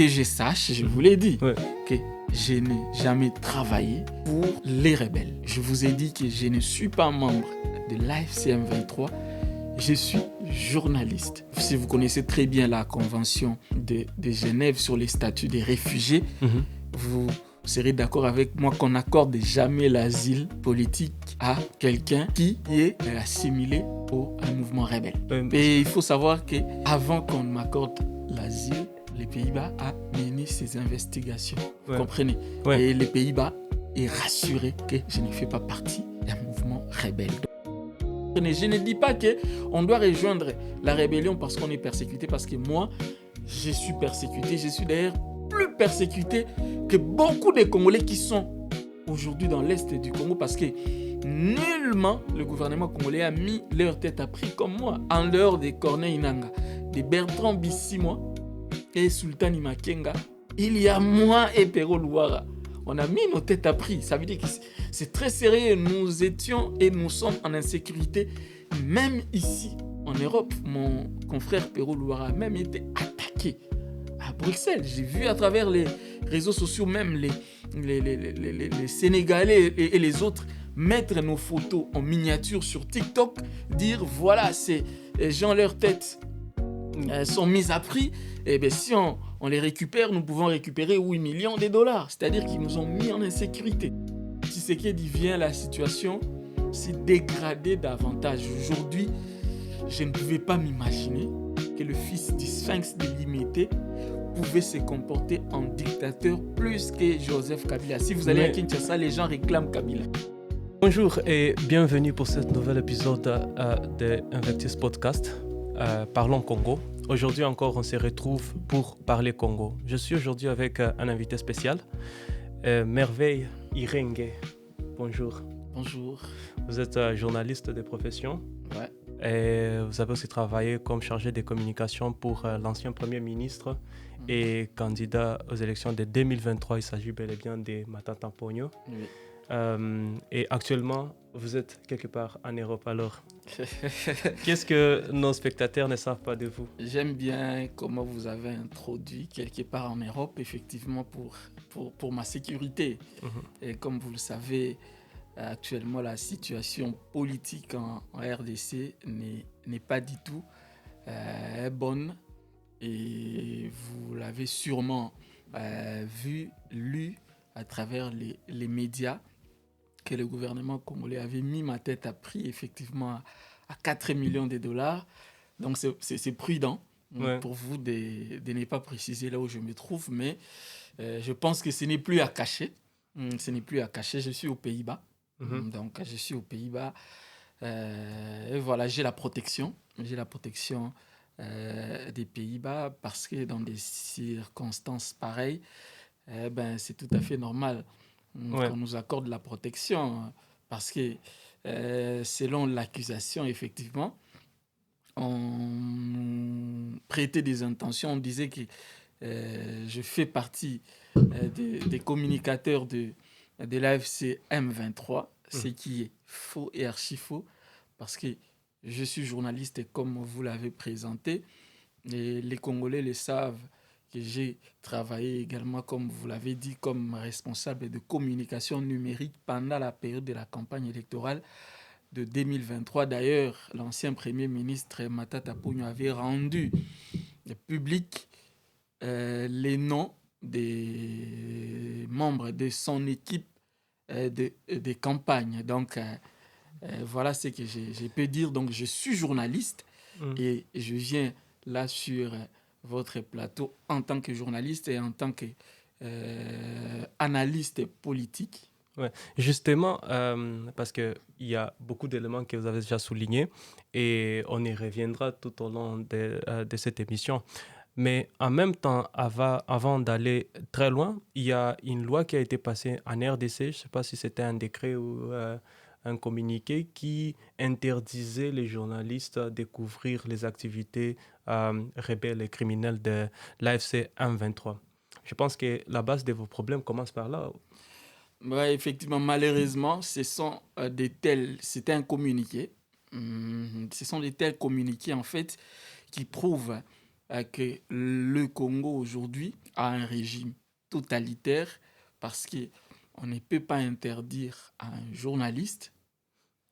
Que je sache, je vous l'ai dit, Ouais. que je n'ai jamais travaillé pour les rebelles. Je vous ai dit que je ne suis pas membre de l'AFC M23. Je suis journaliste. Si vous connaissez très bien la convention de Genève sur les statuts des réfugiés, vous serez d'accord avec moi qu'on n'accorde jamais l'asile politique à quelqu'un qui est assimilé au mouvement rebelle. Et il faut savoir qu'avant qu'on m'accorde l'asile, les Pays-Bas a mené ses investigations. Vous comprenez? Et les Pays-Bas est rassuré que je ne fais pas partie d'un mouvement rebelle. Je ne dis pas qu'on doit rejoindre la rébellion parce qu'on est persécuté, parce que moi, je suis persécuté. Je suis d'ailleurs plus persécuté que beaucoup de Congolais qui sont aujourd'hui dans l'Est du Congo, parce que nullement le gouvernement congolais a mis leur tête à prix comme moi, en dehors de Corneille Nangaa, de Bertrand Bisimwa et Sultani Makenga. Il y a moi et Pero Luara. On a mis nos têtes à prix. Ça veut dire que c'est très sérieux. Nous étions et nous sommes en insécurité. Même ici, en Europe, mon confrère Pero Luara a même été attaqué à Bruxelles. J'ai vu à travers les réseaux sociaux, même les Sénégalais et les autres, mettre nos photos en miniature sur TikTok, dire voilà, ces gens, leurs têtes sont mises à prix. Et bien si on les récupère, nous pouvons récupérer 8 millions de dollars. C'est-à-dire qu'ils nous ont mis en insécurité. Si c'est qu'il vient, la situation s'est dégradée davantage. Aujourd'hui, je ne pouvais pas m'imaginer que le fils du Sphinx de Limité pouvait se comporter en dictateur plus que Joseph Kabila. Si vous allez à Kinshasa, les gens réclament Kabila. Bonjour et bienvenue pour ce nouvel épisode de Invectis Podcast. Parlons Congo. Aujourd'hui encore, on se retrouve pour parler Congo. Je suis aujourd'hui avec un invité spécial, Merveille Irenge. Bonjour. Bonjour. Vous êtes journaliste de profession. Ouais. Et vous avez aussi travaillé comme chargé de communication pour l'ancien Premier ministre et candidat aux élections de 2023. Il s'agit bel et bien de Matata Ponyo. Oui. Et actuellement, vous êtes quelque part en Europe. Alors, qu'est-ce que nos spectateurs ne savent pas de vous? J'aime bien comment vous avez introduit quelque part en Europe, effectivement, pour ma sécurité. Et comme vous le savez, actuellement, la situation politique en RDC n'est pas du tout bonne. Et vous l'avez sûrement vu, lu à travers les médias, que le gouvernement congolais avait mis ma tête à prix, effectivement, à 4 millions de dollars. Donc, c'est prudent pour vous de ne pas préciser là où je me trouve, mais je pense que ce n'est plus à cacher. Ce n'est plus à cacher. Je suis aux Pays-Bas. Donc, je suis aux Pays-Bas. Et voilà, j'ai la protection. J'ai la protection des Pays-Bas parce que dans des circonstances pareilles, c'est tout à fait normal qu'on nous accorde la protection parce que selon l'accusation, effectivement, on prêtait des intentions, on disait que je fais partie des communicateurs de l'AFC M23, ce qui est faux et archi faux parce que je suis journaliste et comme vous l'avez présenté, et les Congolais le savent, que j'ai travaillé également, comme vous l'avez dit, comme responsable de communication numérique pendant la période de la campagne électorale de 2023. D'ailleurs, l'ancien Premier ministre Matata Ponyo avait rendu public les noms des membres de son équipe de campagne. Donc, voilà ce que je peux dire. Donc, je suis journaliste et je viens là sur votre plateau en tant que journaliste et en tant qu'analyste politique. Ouais. Justement, parce qu'il y a beaucoup d'éléments que vous avez déjà soulignés et on y reviendra tout au long de cette émission. Mais en même temps, avant d'aller très loin, il y a une loi qui a été passée en RDC, je ne sais pas si c'était un décret ou un communiqué qui interdisait les journalistes de couvrir les activités rebelles et criminelles de l'AFC M23. Je pense que la base de vos problèmes commence par là. Ouais, effectivement, malheureusement, c'était un communiqué. Ce sont des tels communiqués, en fait, qui prouvent que le Congo aujourd'hui a un régime totalitaire parce qu'on ne peut pas interdire à un journaliste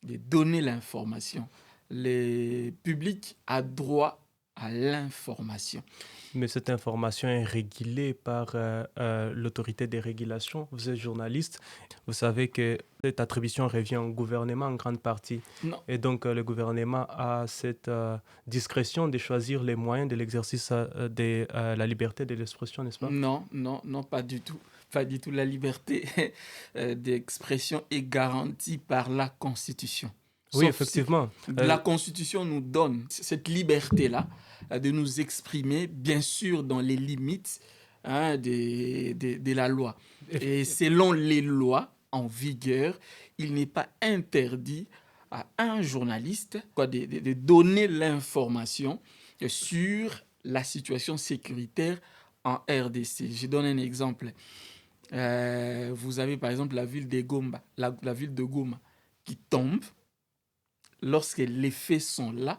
de donner l'information. Le public a droit à l'information. Mais cette information est régulée par l'autorité des régulations. Vous êtes journaliste, vous savez que cette attribution revient au gouvernement en grande partie. Non, Et donc, le gouvernement a cette discrétion de choisir les moyens de l'exercice de la liberté de l'expression, n'est-ce pas? non, pas du tout. Pas du tout. La liberté d'expression est garantie par la Constitution. Oui, Sauf si effectivement. la Constitution nous donne cette liberté-là de nous exprimer, bien sûr, dans les limites de la loi. Et selon les lois en vigueur, il n'est pas interdit à un journaliste de donner l'information sur la situation sécuritaire en RDC. Je donne un exemple. Vous avez par exemple la ville de Goma, la ville de Goma qui tombe. Lorsque les faits sont là,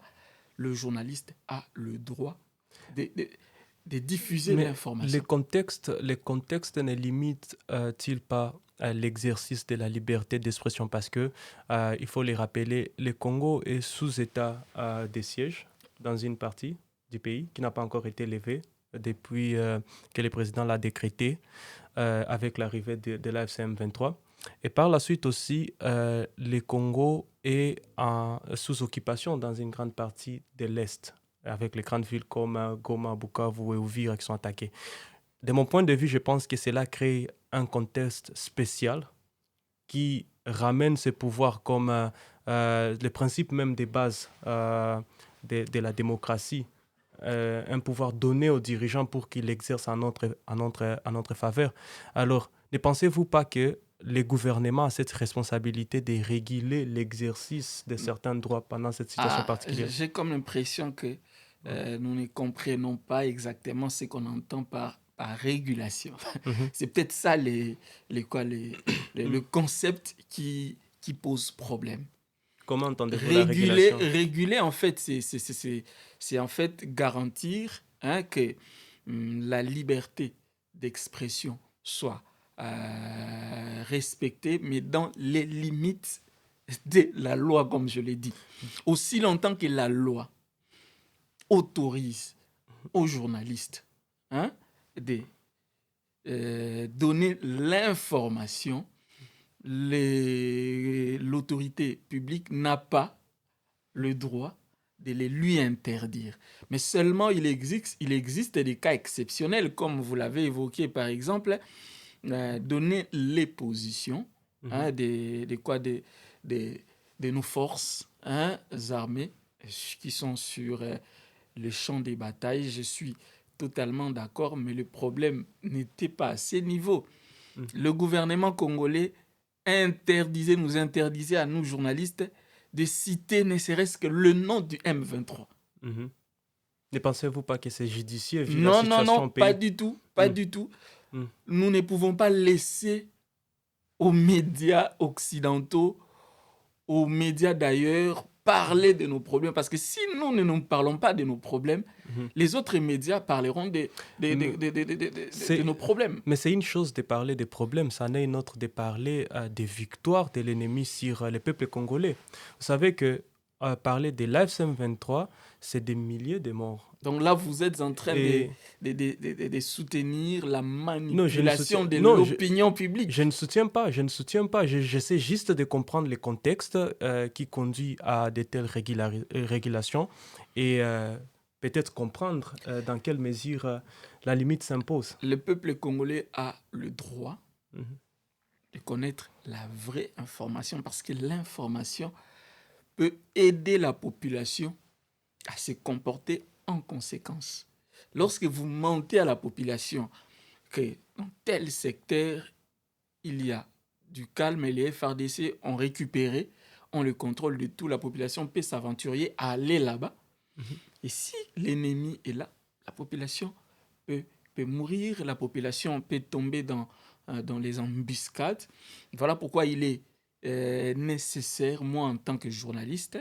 le journaliste a le droit de diffuser Mais l'information. les contextes ne limitent-ils pas l'exercice de la liberté d'expression? Parce que, il faut les rappeler, le Congo est sous état de siège dans une partie du pays qui n'a pas encore été levée depuis que le président l'a décrété avec l'arrivée de l'AFC M23. Et par la suite aussi, le Congo est sous occupation dans une grande partie de l'Est, avec les grandes villes comme Goma, Bukavu et Uvira qui sont attaquées. De mon point de vue, je pense que cela crée un contexte spécial qui ramène ce pouvoir comme le principe même des bases de la démocratie, un pouvoir donné aux dirigeants pour qu'ils l'exercent en notre faveur. Alors, ne pensez-vous pas que les gouvernements ont cette responsabilité de réguler l'exercice de certains droits pendant cette situation particulière? J'ai comme l'impression que nous ne comprenons pas exactement ce qu'on entend par régulation. Mhm. C'est peut-être ça le concept qui pose problème. Comment entendez-vous la régulation? Réguler, en fait, c'est en fait garantir que la liberté d'expression soit respectée, mais dans les limites de la loi, comme je l'ai dit. Aussi longtemps que la loi autorise aux journalistes de donner l'information, l'autorité publique n'a pas le droit de les lui interdire. Mais seulement il existe des cas exceptionnels, comme vous l'avez évoqué par exemple, donner les positions de nos forces armées qui sont sur le champ des batailles. Je suis totalement d'accord, mais le problème n'était pas à ce niveau. Le gouvernement congolais nous interdisait à nous journalistes de citer ne serait-ce que le nom du M23. Mhm. Ne pensez-vous pas que c'est judicieux vu la Non, situation au pays? pas du tout, pas du tout. Nous ne pouvons pas laisser aux médias occidentaux, aux médias d'ailleurs, parler de nos problèmes. Parce que si nous ne nous parlons pas de nos problèmes, les autres médias parleront de nos problèmes. Mais c'est une chose de parler des problèmes, ça en est une autre de parler des victoires de l'ennemi sur le peuple congolais. Vous savez que parler de l'AFC M23, c'est des milliers de morts. Donc là, vous êtes en train de soutenir la manipulation de l'opinion publique. Je ne soutiens pas. J'essaie juste de comprendre le contexte qui conduit à de telles régulations et peut-être comprendre dans quelle mesure la limite s'impose. Le peuple congolais a le droit de connaître la vraie information parce que l'information peut aider la population à se comporter en conséquence. Lorsque vous mentez à la population que dans tel secteur, il y a du calme et les FARDC ont récupéré, ont le contrôle de tout, la population peut s'aventurer à aller là-bas. Et si l'ennemi est là, la population peut mourir, la population peut tomber dans les embuscades. Voilà pourquoi il est nécessaire, moi en tant que journaliste,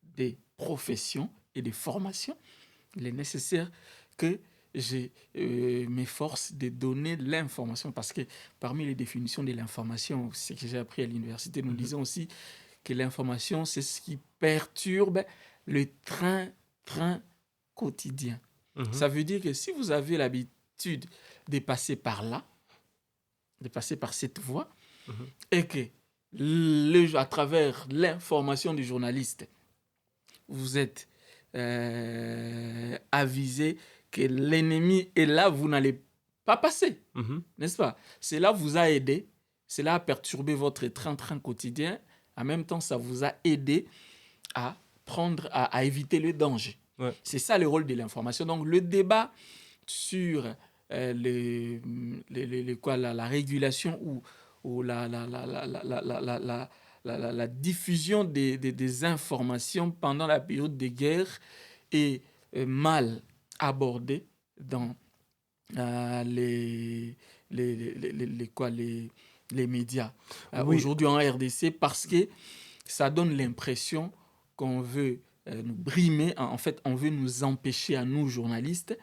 des professions et des formations, il est nécessaire que je m'efforce de donner l'information, parce que parmi les définitions de l'information, ce que j'ai appris à l'université, nous disons aussi que l'information, c'est ce qui perturbe le train quotidien. Ça veut dire que si vous avez l'habitude de passer par là, de passer par cette voie, et que à travers l'information du journaliste, vous êtes avisé que l'ennemi est là, vous n'allez pas passer, n'est-ce pas? Cela vous a aidé, cela a perturbé votre train quotidien. En même temps, ça vous a aidé à éviter le danger. Ouais. C'est ça le rôle de l'information. Donc, le débat sur la régulation ou la diffusion des informations pendant la période de guerre est mal abordé dans les médias aujourd'hui en RDC, parce que ça donne l'impression qu'on veut nous brimer, en fait on veut nous empêcher à nous journalistes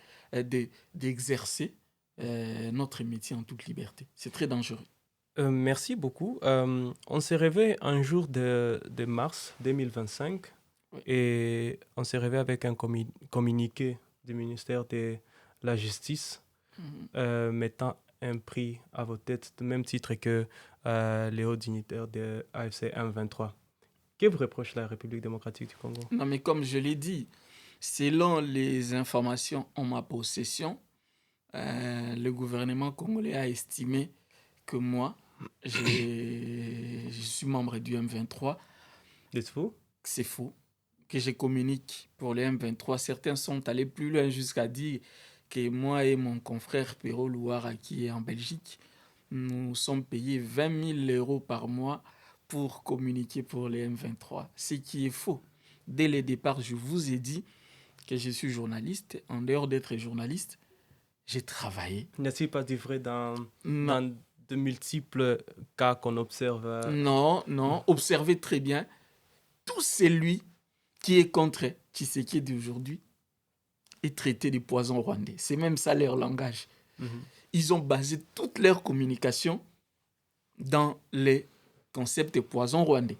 d'exercer notre métier en toute liberté. C'est très dangereux. Merci beaucoup. On s'est réveillé un jour de mars 2025 et on s'est réveillé avec un communiqué du ministère de la Justice mettant un prix à vos têtes, de même titre que les hauts dignitaires de AFC M23. Que vous reproche la République démocratique du Congo? Non, mais comme je l'ai dit, selon les informations en ma possession, le gouvernement congolais a estimé que moi, je suis membre du M23. C'est faux? C'est faux. Que je communique pour le M23. Certains sont allés plus loin jusqu'à dire que moi et mon confrère Pero Louara, qui est en Belgique, nous sommes payés 20 000 euros par mois pour communiquer pour le M23. Ce qui est faux. Dès le départ, je vous ai dit que je suis journaliste. En dehors d'être journaliste, j'ai travaillé. N'est-il pas du vrai dans de multiples cas qu'on observe? Non. Observez très bien. Tout celui qui est contre Tshisekedi aujourd'hui est traité de poison rwandais. C'est même ça leur langage. Ils ont basé toute leur communication dans les concepts de poison rwandais.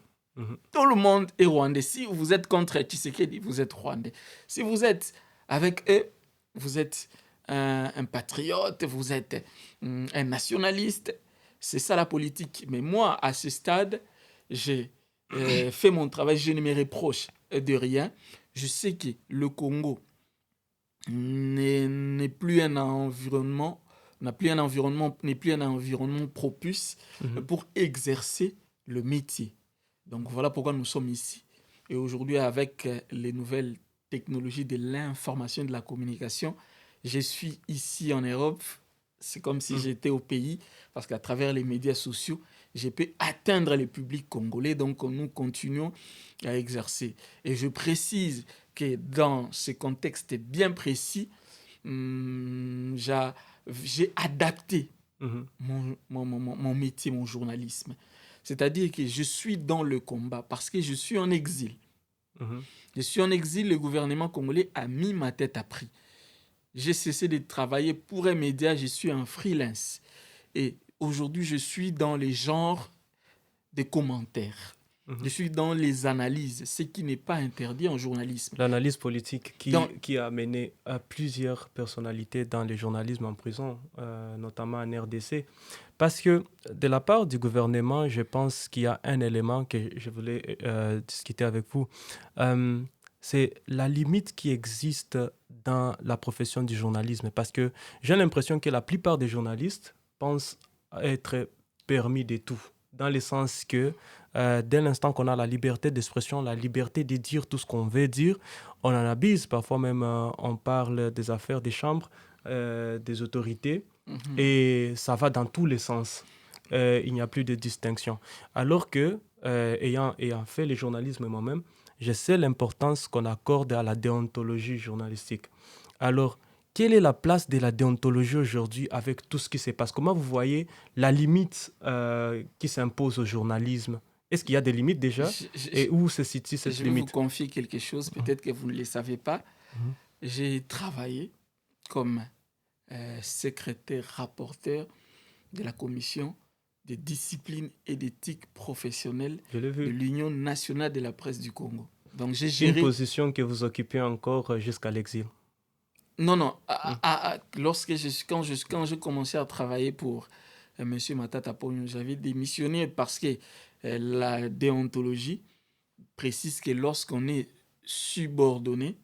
Tout le monde est rwandais. Si vous êtes contre Tshisekedi, vous êtes rwandais. Si vous êtes avec eux, vous êtes un patriote, vous êtes un nationaliste. C'est ça la politique. Mais moi, à ce stade, j'ai fait mon travail. Je ne me reproche de rien. Je sais que le Congo n'est plus un environnement propice pour exercer le métier. Donc voilà pourquoi nous sommes ici. Et aujourd'hui, avec les nouvelles technologies de l'information et de la communication, je suis ici en Europe. C'est comme si j'étais au pays, parce qu'à travers les médias sociaux, je peux atteindre le public congolais. Donc nous continuons à exercer. Et je précise que dans ce contexte bien précis, j'ai adapté mon métier, mon journalisme. C'est-à-dire que je suis dans le combat parce que je suis en exil. Je suis en exil, le gouvernement congolais a mis ma tête à prix. J'ai cessé de travailler pour un média, je suis un freelance. Et aujourd'hui, je suis dans les genres des commentaires. Je suis dans les analyses, ce qui n'est pas interdit en journalisme. L'analyse politique qui a mené à plusieurs personnalités dans le journalisme en prison, notamment en RDC. Parce que de la part du gouvernement, je pense qu'il y a un élément que je voulais discuter avec vous. C'est la limite qui existe dans la profession du journalisme. Parce que j'ai l'impression que la plupart des journalistes pensent être permis de tout. Dans le sens que dès l'instant qu'on a la liberté d'expression, la liberté de dire tout ce qu'on veut dire, on en abuse. Parfois même, on parle des affaires des chambres, des autorités, et ça va dans tous les sens. Il n'y a plus de distinction. Alors que, ayant fait le journalisme moi-même, je sais l'importance qu'on accorde à la déontologie journalistique. Alors, quelle est la place de la déontologie aujourd'hui avec tout ce qui se passe? Comment vous voyez la limite qui s'impose au journalisme? Est-ce qu'il y a des limites déjà? Et où se situe cette limite? Je vais vous confier quelque chose, peut-être que vous ne le savez pas. J'ai travaillé comme secrétaire rapporteur de la commission de discipline et d'éthique professionnelle Je l'ai de vu. l'Union nationale de la presse du Congo. Donc j'ai Une géré... position que vous occupez encore jusqu'à l'exil. Non, non. Mm. Quand j'ai commencé à travailler pour M. Matata Ponyo, j'avais démissionné parce que la déontologie précise que lorsqu'on est subordonné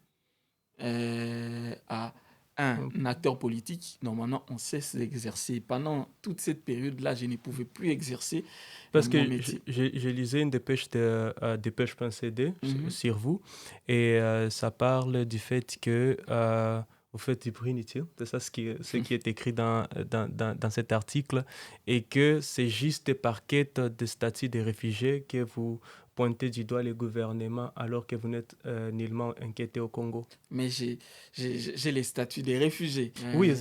à un acteur politique, normalement, on cesse d'exercer. Pendant toute cette période-là, je ne pouvais plus exercer Parce mon que métier. je lisais une dépêche de dépêche.cd Mhm. sur vous et ça parle du fait que vous faites du bruit inutile. C'est ça ce qui est écrit dans cet article et que c'est juste par quête de statut des réfugiés que vous pointez du doigt le gouvernement alors que vous n'êtes nullement inquiété au Congo. Mais j'ai les statuts des réfugiés. Oui,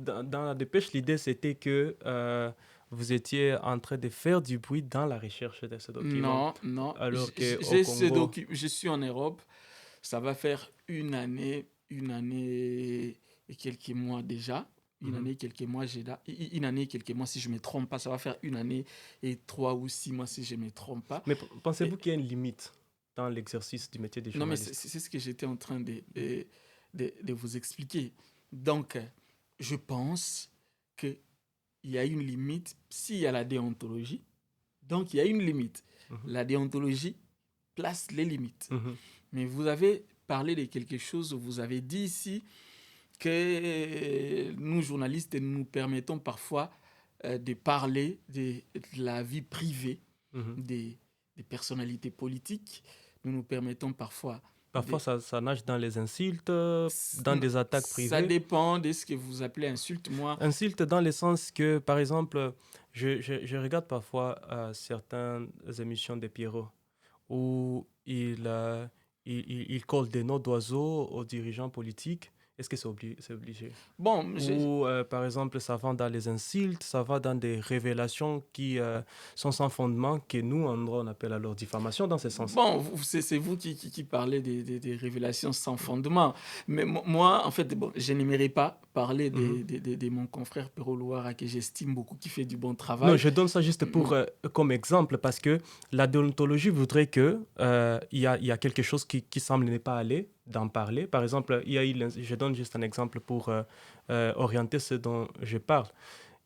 dans la dépêche, l'idée c'était que vous étiez en train de faire du bruit dans la recherche de ce document, Non, non. alors qu'au Congo, Je suis en Europe. Ça va faire une année et quelques mois déjà. Une Mhm. année et quelques mois, une année et quelques mois si je ne me trompe pas. Ça va faire une année et 3 ou 6 mois si je ne me trompe pas. Mais Et- pensez-vous qu'il y a une limite dans l'exercice du métier de non, mais journaliste? c'est ce que j'étais en train de vous expliquer. Donc, je pense qu'il y a une limite s'il y a la déontologie. Donc, il y a une limite. Mhm. La déontologie place les limites. Mhm. Mais vous avez parlé de quelque chose, vous avez dit ici que nous, journalistes, nous permettons parfois de parler de la vie privée Mhm. des personnalités politiques. Nous permettons parfois Parfois, de... ça nage dans les insultes, dans des attaques Ça privées. dépend de ce que vous appelez insulte. Moi, Insultes dans le sens que, par exemple, je regarde parfois certaines émissions de Pierrot où il colle des noms d'oiseaux aux dirigeants politiques. Est-ce que c'est obligé? bon, Ou, par exemple, ça va dans les insultes, ça va dans des révélations qui sont sans fondement, que nous, en droit, on appelle alors diffamation dans ce sens. bon, c'est vous qui parlez des révélations sans fondement. Mais moi, en fait, bon, je n'aimerais pas parler Mhm. de mon confrère Perrault Loara, que j'estime beaucoup, qui fait du bon Non, travail. je donne ça juste pour, comme exemple parce que la déontologie voudrait que il y a quelque chose qui semble ne pas aller, d'en parler. Par exemple, il y a eu je donne juste un exemple pour orienter ce dont je parle.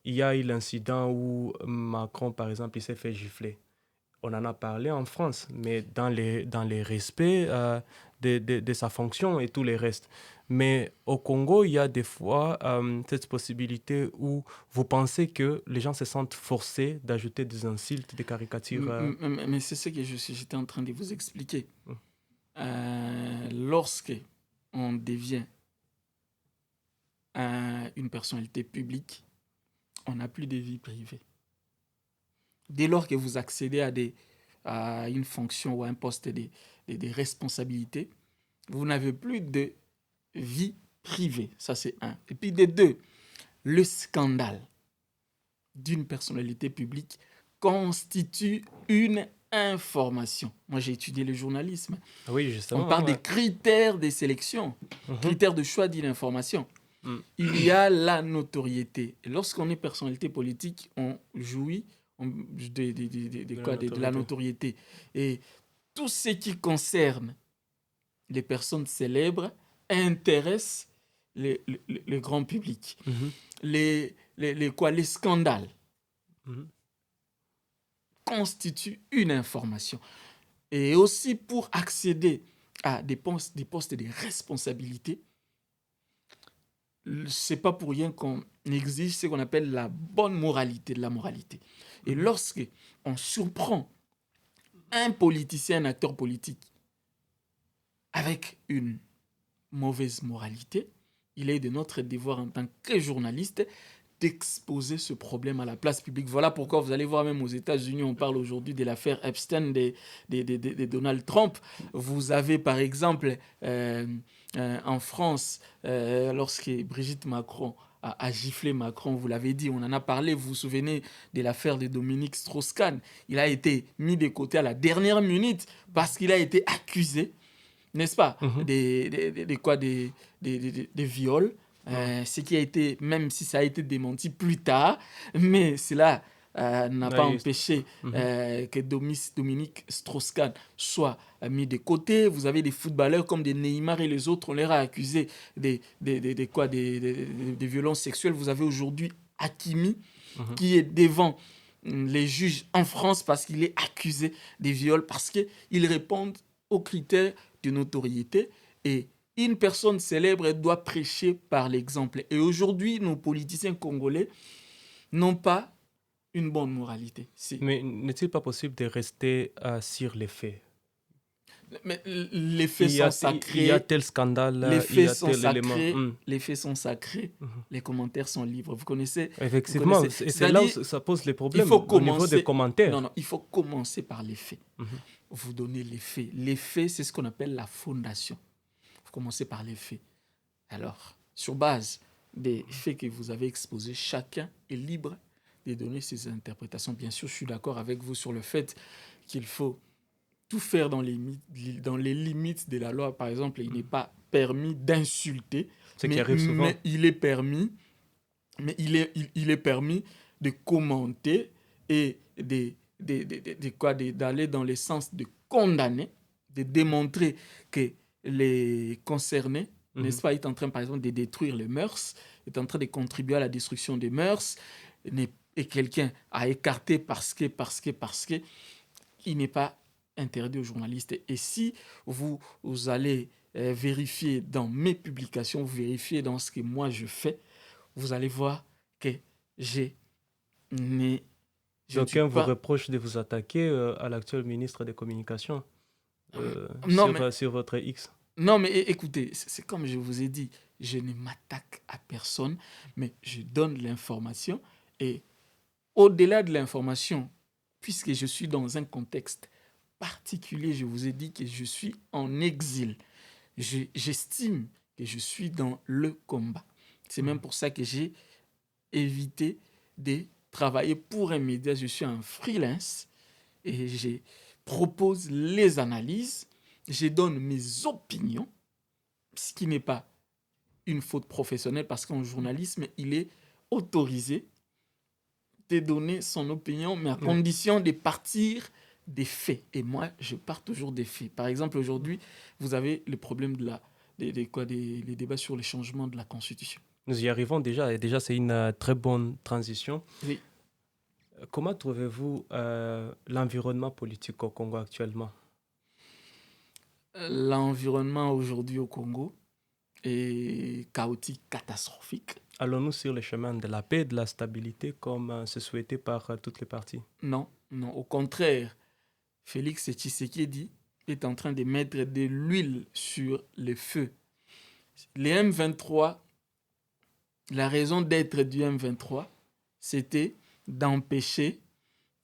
Il y a eu l'incident où Macron, par exemple, il s'est fait gifler. On en a parlé en France, mais dans les respects de sa fonction et tout le reste. Mais au Congo, il y a des fois cette possibilité où vous pensez que les gens se sentent forcés d'ajouter des insultes, des caricatures. Mais c'est ce que j'étais en train de vous expliquer. Mm. Lorsque on devient une personnalité publique, on n'a plus de vie privée. Dès lors que vous accédez à une fonction ou à un poste de responsabilité, vous n'avez plus de vie privée. Ça, c'est un. Et puis, de deux, le scandale d'une personnalité publique constitue une information. Moi, j'ai étudié le journalisme. Oui, justement. On parle Ouais. des critères de sélection, critères de choix d'une information. Il y a la notoriété. Et lorsqu'on est personnalité politique, on jouit de la notoriété. Et tout ce qui concerne les personnes célèbres intéresse le grand public. Les scandales constituent une information. Et aussi pour accéder à des postes de responsabilité, c'est pas pour rien qu'on exige ce qu'on appelle la bonne moralité de la moralité. Et lorsque on surprend un politicien, un acteur politique avec une mauvaise moralité, il est de notre devoir en tant que journaliste d'exposer ce problème à la place publique. Voilà pourquoi vous allez voir même aux États-Unis, on parle aujourd'hui de l'affaire Epstein de Donald Trump. Vous avez par exemple en France, lorsque Brigitte Macron a giflé Macron, vous l'avez dit, on en a parlé, vous vous souvenez de l'affaire de Dominique Strauss-Kahn. Il a été mis de côté à la dernière minute parce qu'il a été accusé, n'est-ce pas, des viols Ce qui a été, même si ça a été démenti plus tard, mais cela n'a pas Oui. empêché Mhm. que Dominique Strauss-Kahn soit mis de côté. Vous avez des footballeurs comme des Neymar et les autres, on les a accusés des violences sexuelles. Vous avez aujourd'hui Hakimi Mhm. qui est devant les juges en France parce qu'il est accusé des viols, parce qu'ils répondent aux critères de notoriété. Et une personne célèbre doit prêcher par l'exemple. Et aujourd'hui, nos politiciens congolais n'ont pas une bonne moralité. Mais n'est-il pas possible de rester sur les faits? Mais les faits sont Il y a sacrés. tel scandale, Les il y faits a sont tel élément. sacrés. Les faits sont sacrés. Mhm. Les commentaires sont libres. Vous connaissez. Effectivement, et c'est là où C'est-à-dire, ça pose les il problèmes faut au niveau des commencer. Non, commentaires. non, il faut commencer par les faits. Mhm. Vous donnez les faits. Les faits, c'est ce qu'on appelle la fondation. Vous commencez par les faits. Alors, sur base des faits que vous avez exposés, chacun est libre de donner ses interprétations. Bien sûr, je suis d'accord avec vous sur le fait qu'il faut tout faire dans les limites de la loi. Par exemple, il n'est pas permis d'insulter, Ce qui arrive souvent. mais il est permis, il est permis de commenter et d'aller dans le sens de condamner, de démontrer que les concernés, n'est-ce pas, est en train, par exemple, de détruire les mœurs, est en train de contribuer à la destruction des mœurs, et quelqu'un a écarté parce que, il n'est pas interdit aux journalistes. Et si vous allez vérifier dans mes publications, vous vérifiez dans ce que moi je fais, vous allez voir que je D'aucuns vous pas... reprochent de vous attaquer à l'actuel ministre des Communications sur votre X. Non, mais écoutez, c'est comme je vous ai dit, je ne m'attaque à personne, mais je donne l'information. Et au-delà de l'information, puisque je suis dans un contexte particulier, je vous ai dit que je suis en exil. J'estime que je suis dans le combat. C'est même pour ça que j'ai évité de travailler pour un média. Je suis un freelance et je propose les analyses, je donne mes opinions, ce qui n'est pas une faute professionnelle parce qu'en journalisme, il est autorisé de donner son opinion, mais à condition de partir des faits. Et moi, je pars toujours des faits. Par exemple, aujourd'hui, vous avez le problème des débats sur le changement de la Constitution. Nous y arrivons déjà, et déjà c'est une très bonne transition. Oui. Comment trouvez-vous l'environnement politique au Congo actuellement? L'environnement aujourd'hui au Congo est chaotique, catastrophique. Allons-nous sur le chemin de la paix et de la stabilité comme c'est souhaité par toutes les parties? Non, non, au contraire. Félix Tshisekedi est en train de mettre de l'huile sur le feu. Les M23, la raison d'être du M23, c'était d'empêcher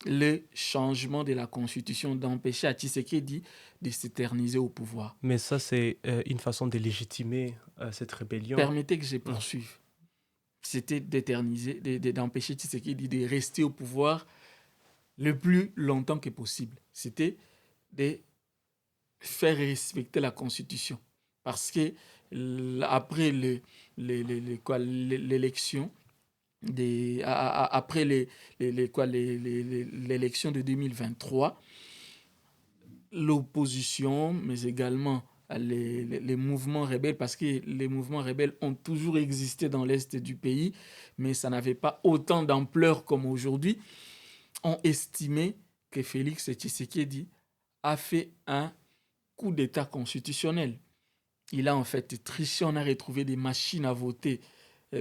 le changement de la Constitution, d'empêcher à Tshisekedi de s'éterniser au pouvoir. Mais ça, c'est une façon de légitimer cette rébellion. Permettez que je poursuive. C'était d'empêcher Tshisekedi de rester au pouvoir le plus longtemps que possible. C'était de faire respecter la Constitution. Parce que après l'élection, après l'élection de 2023, l'opposition, mais également les mouvements rebelles, parce que les mouvements rebelles ont toujours existé dans l'Est du pays, mais ça n'avait pas autant d'ampleur comme aujourd'hui, ont estimé que Félix Tshisekedi a fait un coup d'État constitutionnel. Il a en fait triché, on a retrouvé des machines à voter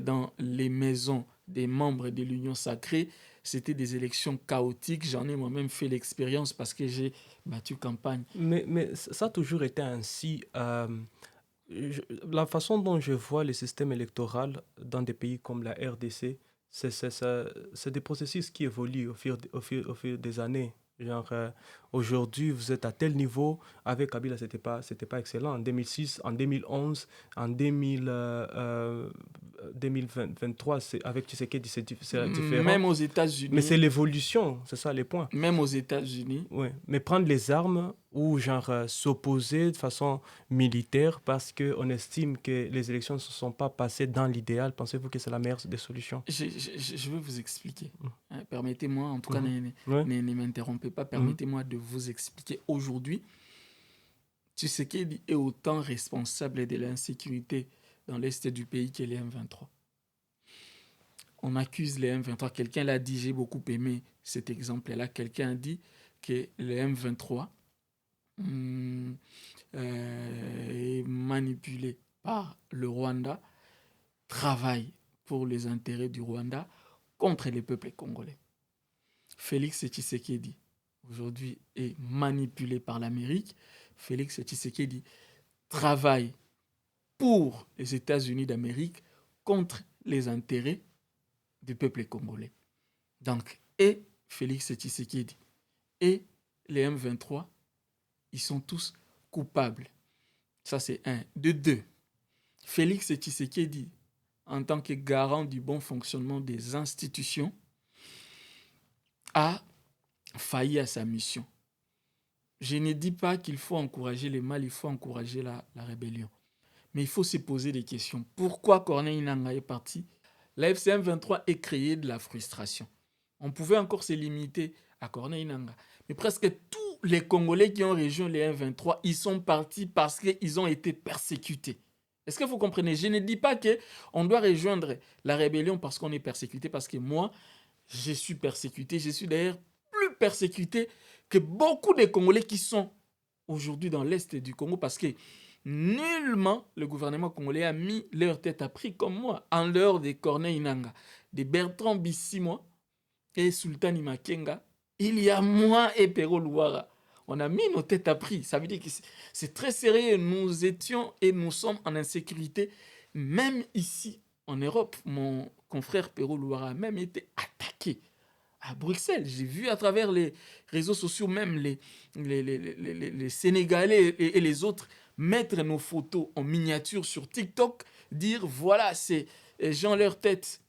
dans les maisons des membres de l'Union sacrée. C'était des élections chaotiques. J'en ai moi-même fait l'expérience parce que j'ai battu campagne. Mais ça a toujours été ainsi. La façon dont je vois le système électoral dans des pays comme la RDC, c'est des processus qui évoluent au fil des années. Genre, aujourd'hui, vous êtes à tel niveau. Avec Kabila, c'était pas excellent. En 2006, en 2011, en 2023, avec Tshisekedi, c'est différent. Même aux États-Unis. Mais c'est l'évolution, c'est ça les points. Même aux États-Unis. Oui, mais prendre les armes ou genre s'opposer de façon militaire parce qu'on estime que les élections ne se sont pas passées dans l'idéal? Pensez-vous que c'est la meilleure des solutions? Je vais vous expliquer. Permettez-moi, en tout cas, Mhm. Ouais. ne m'interrompez pas, Mhm. permettez-moi de vous expliquer. Aujourd'hui, Tshisekedi est autant responsable de l'insécurité dans l'est du pays que les M23. On accuse les M23. Quelqu'un l'a dit, j'ai beaucoup aimé cet exemple-là. Quelqu'un a dit que les M23 est manipulé par le Rwanda, travaille pour les intérêts du Rwanda contre les peuples congolais. Félix Tshisekedi, aujourd'hui, est manipulé par l'Amérique. Félix Tshisekedi travaille pour les États-Unis d'Amérique contre les intérêts du peuple congolais. Donc, et Félix Tshisekedi et les M23, ils sont tous coupables. Ça, c'est un. De deux, Félix Tshisekedi, en tant que garant du bon fonctionnement des institutions, a failli à sa mission. Je ne dis pas qu'il faut encourager le mal, il faut encourager la rébellion. Mais il faut se poser des questions. Pourquoi Corneille Nangaa est parti? La FCM 23 est créée de la frustration. On pouvait encore se limiter à Corneille Nangaa. Mais presque tous les Congolais qui ont rejoint les M23, ils sont partis parce qu'ils ont été persécutés. Est-ce que vous comprenez? Je ne dis pas qu'on doit rejoindre la rébellion parce qu'on est persécuté, parce que moi, je suis persécuté. Je suis d'ailleurs plus persécuté que beaucoup de Congolais qui sont aujourd'hui dans l'Est du Congo parce que nullement le gouvernement congolais a mis leur tête à prix comme moi, en dehors de Corneille Nangaa, de Bertrand Bisimwa et Sultani Makenga. Il y a moi et Pero Luara. On a mis nos têtes à prix. Ça veut dire que c'est très sérieux. Nous étions et nous sommes en insécurité. Même ici, en Europe, mon confrère Pero Luara a même été attaqué à Bruxelles. J'ai vu à travers les réseaux sociaux, même les Sénégalais et les autres, mettre nos photos en miniature sur TikTok, dire voilà, ces gens, leurs têtes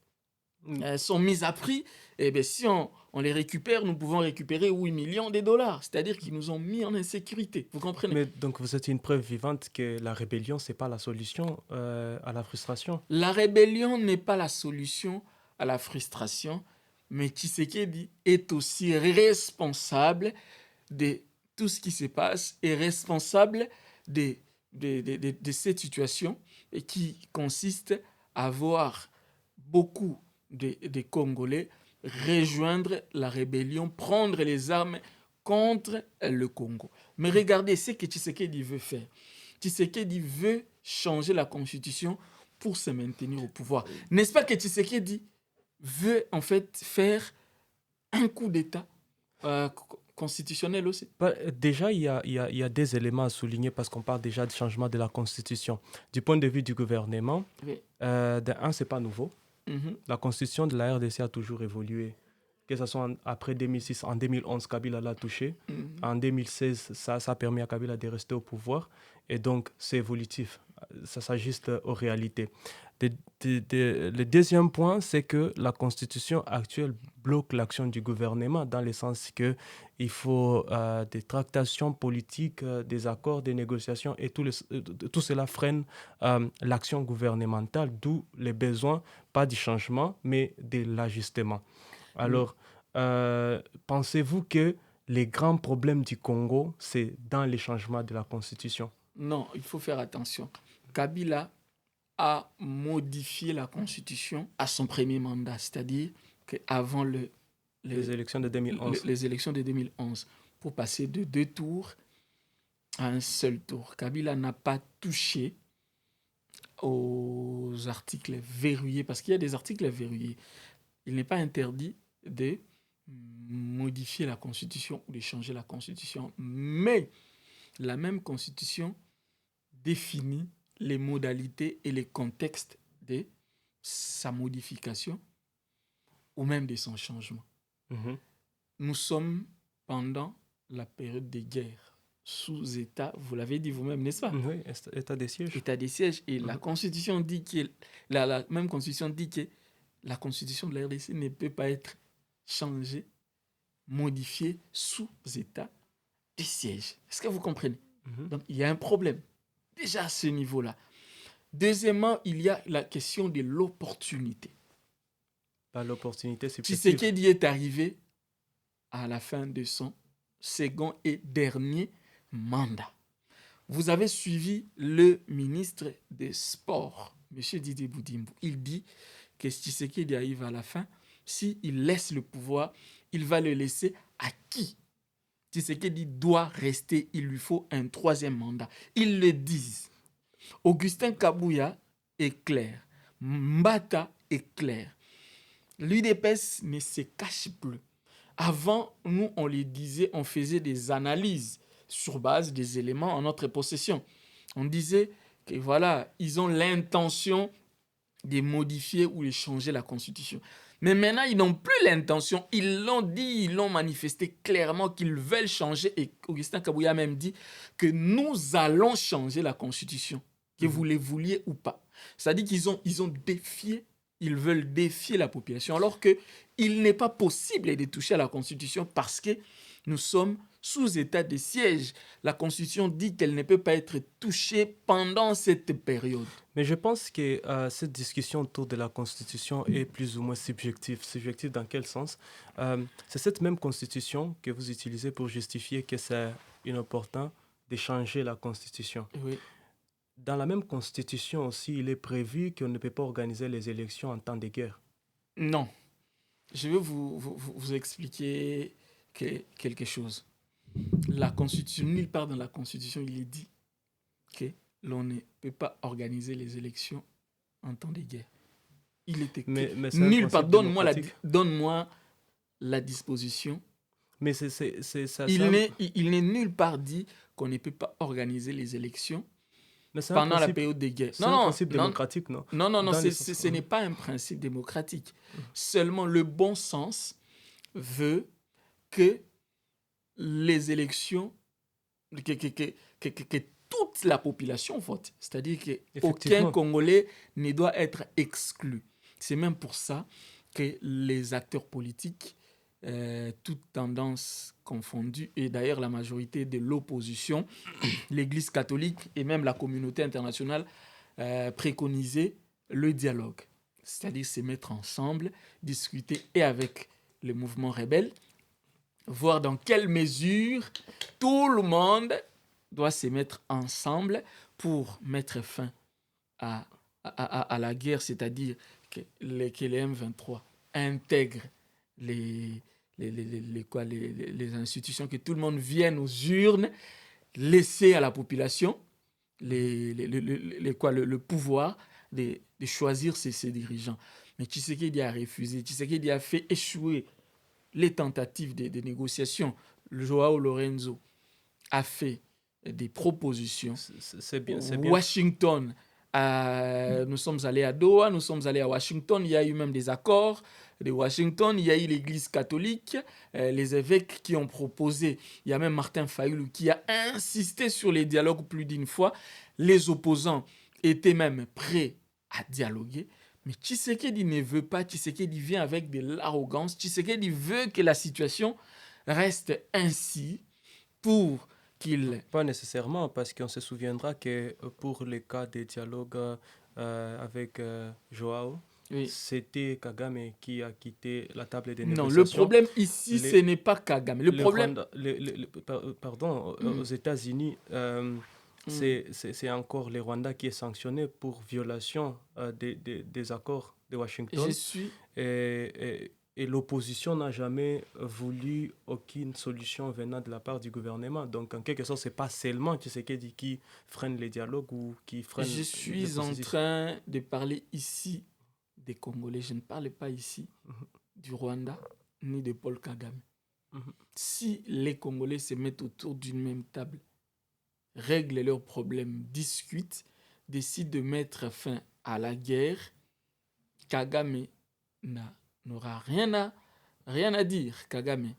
sont mises à prix. Et bien, si on les récupère, nous pouvons récupérer 8 millions de dollars. C'est-à-dire qu'ils nous ont mis en insécurité. Vous comprenez? Mais donc vous êtes une preuve vivante que la rébellion, c'est pas la solution à la frustration. La rébellion n'est pas la solution à la frustration, mais Tshisekedi est aussi responsable de tout ce qui se passe et responsable de cette situation et qui consiste à voir beaucoup de Congolais rejoindre la rébellion, prendre les armes contre le Congo. Mais regardez ce que Tshisekedi veut faire. Tshisekedi veut changer la constitution pour se maintenir au pouvoir. N'est-ce pas que Tshisekedi veut en fait faire un coup d'État constitutionnel aussi? Déjà, il y a des éléments à souligner parce qu'on parle déjà du changement de la Constitution. Du point de vue du gouvernement, Oui. ce n'est pas nouveau. La Constitution de la RDC a toujours évolué. Que ce soit après 2006, en 2011, Kabila l'a touché. En 2016, ça a permis à Kabila de rester au pouvoir. Et donc, c'est évolutif. Ça s'ajuste aux réalités. Le deuxième point, c'est que la Constitution actuelle bloque l'action du gouvernement dans le sens qu'il faut des tractations politiques, des accords, des négociations et tout cela freine l'action gouvernementale, d'où les besoins, pas du changement, mais de l'ajustement. Alors, pensez-vous que les grands problèmes du Congo, c'est dans les changements de la Constitution? Non, il faut faire attention. Kabila a modifié la Constitution à son premier mandat, c'est-à-dire qu'avant les élections de 2011. Les élections de 2011, pour passer de 2 tours à un seul tour. Kabila n'a pas touché aux articles verrouillés, parce qu'il y a des articles verrouillés. Il n'est pas interdit de modifier la Constitution ou de changer la Constitution, mais la même Constitution définit les modalités et les contextes de sa modification ou même de son changement. Nous sommes pendant la période des guerres sous État, vous l'avez dit vous-même, n'est-ce pas? Oui, État des sièges. État des sièges. Et la Constitution dit que la même Constitution dit que la Constitution de la RDC ne peut pas être changée, modifiée sous État des sièges. Est-ce que vous comprenez? Mhm. Donc, il y a un problème. Déjà à ce niveau-là. Deuxièmement, il y a la question de l'opportunité. L'opportunité subjective. Tshisekedi est arrivé à la fin de son second et dernier mandat. Vous avez suivi le ministre des Sports, M. Didier Boudimbo. Il dit que Tshisekedi arrive à la fin. S'il laisse le pouvoir, il va le laisser à qui? Tshisekedi doit rester, il lui faut un troisième mandat. Ils le disent. Augustin Kabouya est clair. Mbata est clair. L'UDPS ne se cache plus. Avant, nous, on les disait, on faisait des analyses sur base des éléments en notre possession. On disait que voilà, ils ont l'intention de modifier ou de changer la Constitution. Mais maintenant, ils n'ont plus l'intention. Ils l'ont dit, ils l'ont manifesté clairement qu'ils veulent changer. Et Augustin Kabouya a même dit que nous allons changer la Constitution, que vous le vouliez ou pas. C'est-à-dire qu'ils ont défié, ils veulent défier la population, alors qu'il n'est pas possible de toucher à la Constitution parce que nous sommes sous état de siège. La Constitution dit qu'elle ne peut pas être touchée pendant cette période. Mais je pense que cette discussion autour de la Constitution est plus ou moins subjective. Subjective dans quel sens? C'est cette même Constitution que vous utilisez pour justifier que c'est inopportun de changer la Constitution. Oui. Dans la même Constitution aussi, il est prévu qu'on ne peut pas organiser les élections en temps de guerre. Non. Je vais vous expliquer quelque chose. La Constitution, nulle part dans la Constitution, il est dit que l'on ne peut pas organiser les élections en temps de guerre. Il était Mais nulle part. Donne-moi la disposition. Mais c'est ça. Il n'est nulle part dit qu'on ne peut pas organiser les élections pendant la période de guerre. C'est un principe démocratique, non? Non, ce n'est pas un principe démocratique. Seulement, le bon sens veut que les élections, que toute la population vote. C'est-à-dire qu'aucun Congolais ne doit être exclu. C'est même pour ça que les acteurs politiques, toutes tendances confondues, et d'ailleurs la majorité de l'opposition, l'Église catholique et même la communauté internationale préconisaient le dialogue. C'est-à-dire se mettre ensemble, discuter et avec le mouvement rebelle, voir dans quelle mesure tout le monde doit se mettre ensemble pour mettre fin à la guerre, c'est-à-dire que les M23 intègrent les institutions, que tout le monde vienne aux urnes, laisser à la population le pouvoir de choisir ses dirigeants. Mais Tshisekedi a refusé. Tshisekedi a fait échouer les tentatives de négociation. Joao Lorenzo a fait des propositions. C'est bien. Washington, nous sommes allés à Doha, nous sommes allés à Washington, il y a eu même des accords de Washington, il y a eu l'Église catholique, les évêques qui ont proposé, il y a même Martin Fayulu qui a insisté sur les dialogues plus d'une fois, les opposants étaient même prêts à dialoguer. Mais Tshisekedi ne veut pas, Tshisekedi vient avec de l'arrogance, Tshisekedi veut que la situation reste ainsi pour qu'il... Pas nécessairement, parce qu'on se souviendra que pour les cas de dialogue avec Joao, oui, c'était Kagame qui a quitté la table des négociations. Non, le problème ici, ce n'est pas Kagame. Le problème... aux États-Unis... C'est encore le Rwanda qui est sanctionné pour violation des accords de Washington. Et l'opposition n'a jamais voulu aucune solution venant de la part du gouvernement. Donc, en quelque sorte, ce n'est pas seulement Tshisekedi qui freine les dialogues ou qui freine... Je suis en train de parler ici des Congolais. Je ne parle pas ici du Rwanda ni de Paul Kagame. Si les Congolais se mettent autour d'une même table, règlent leurs problèmes, discutent, décident de mettre fin à la guerre, Kagame n'aura rien à dire. Kagame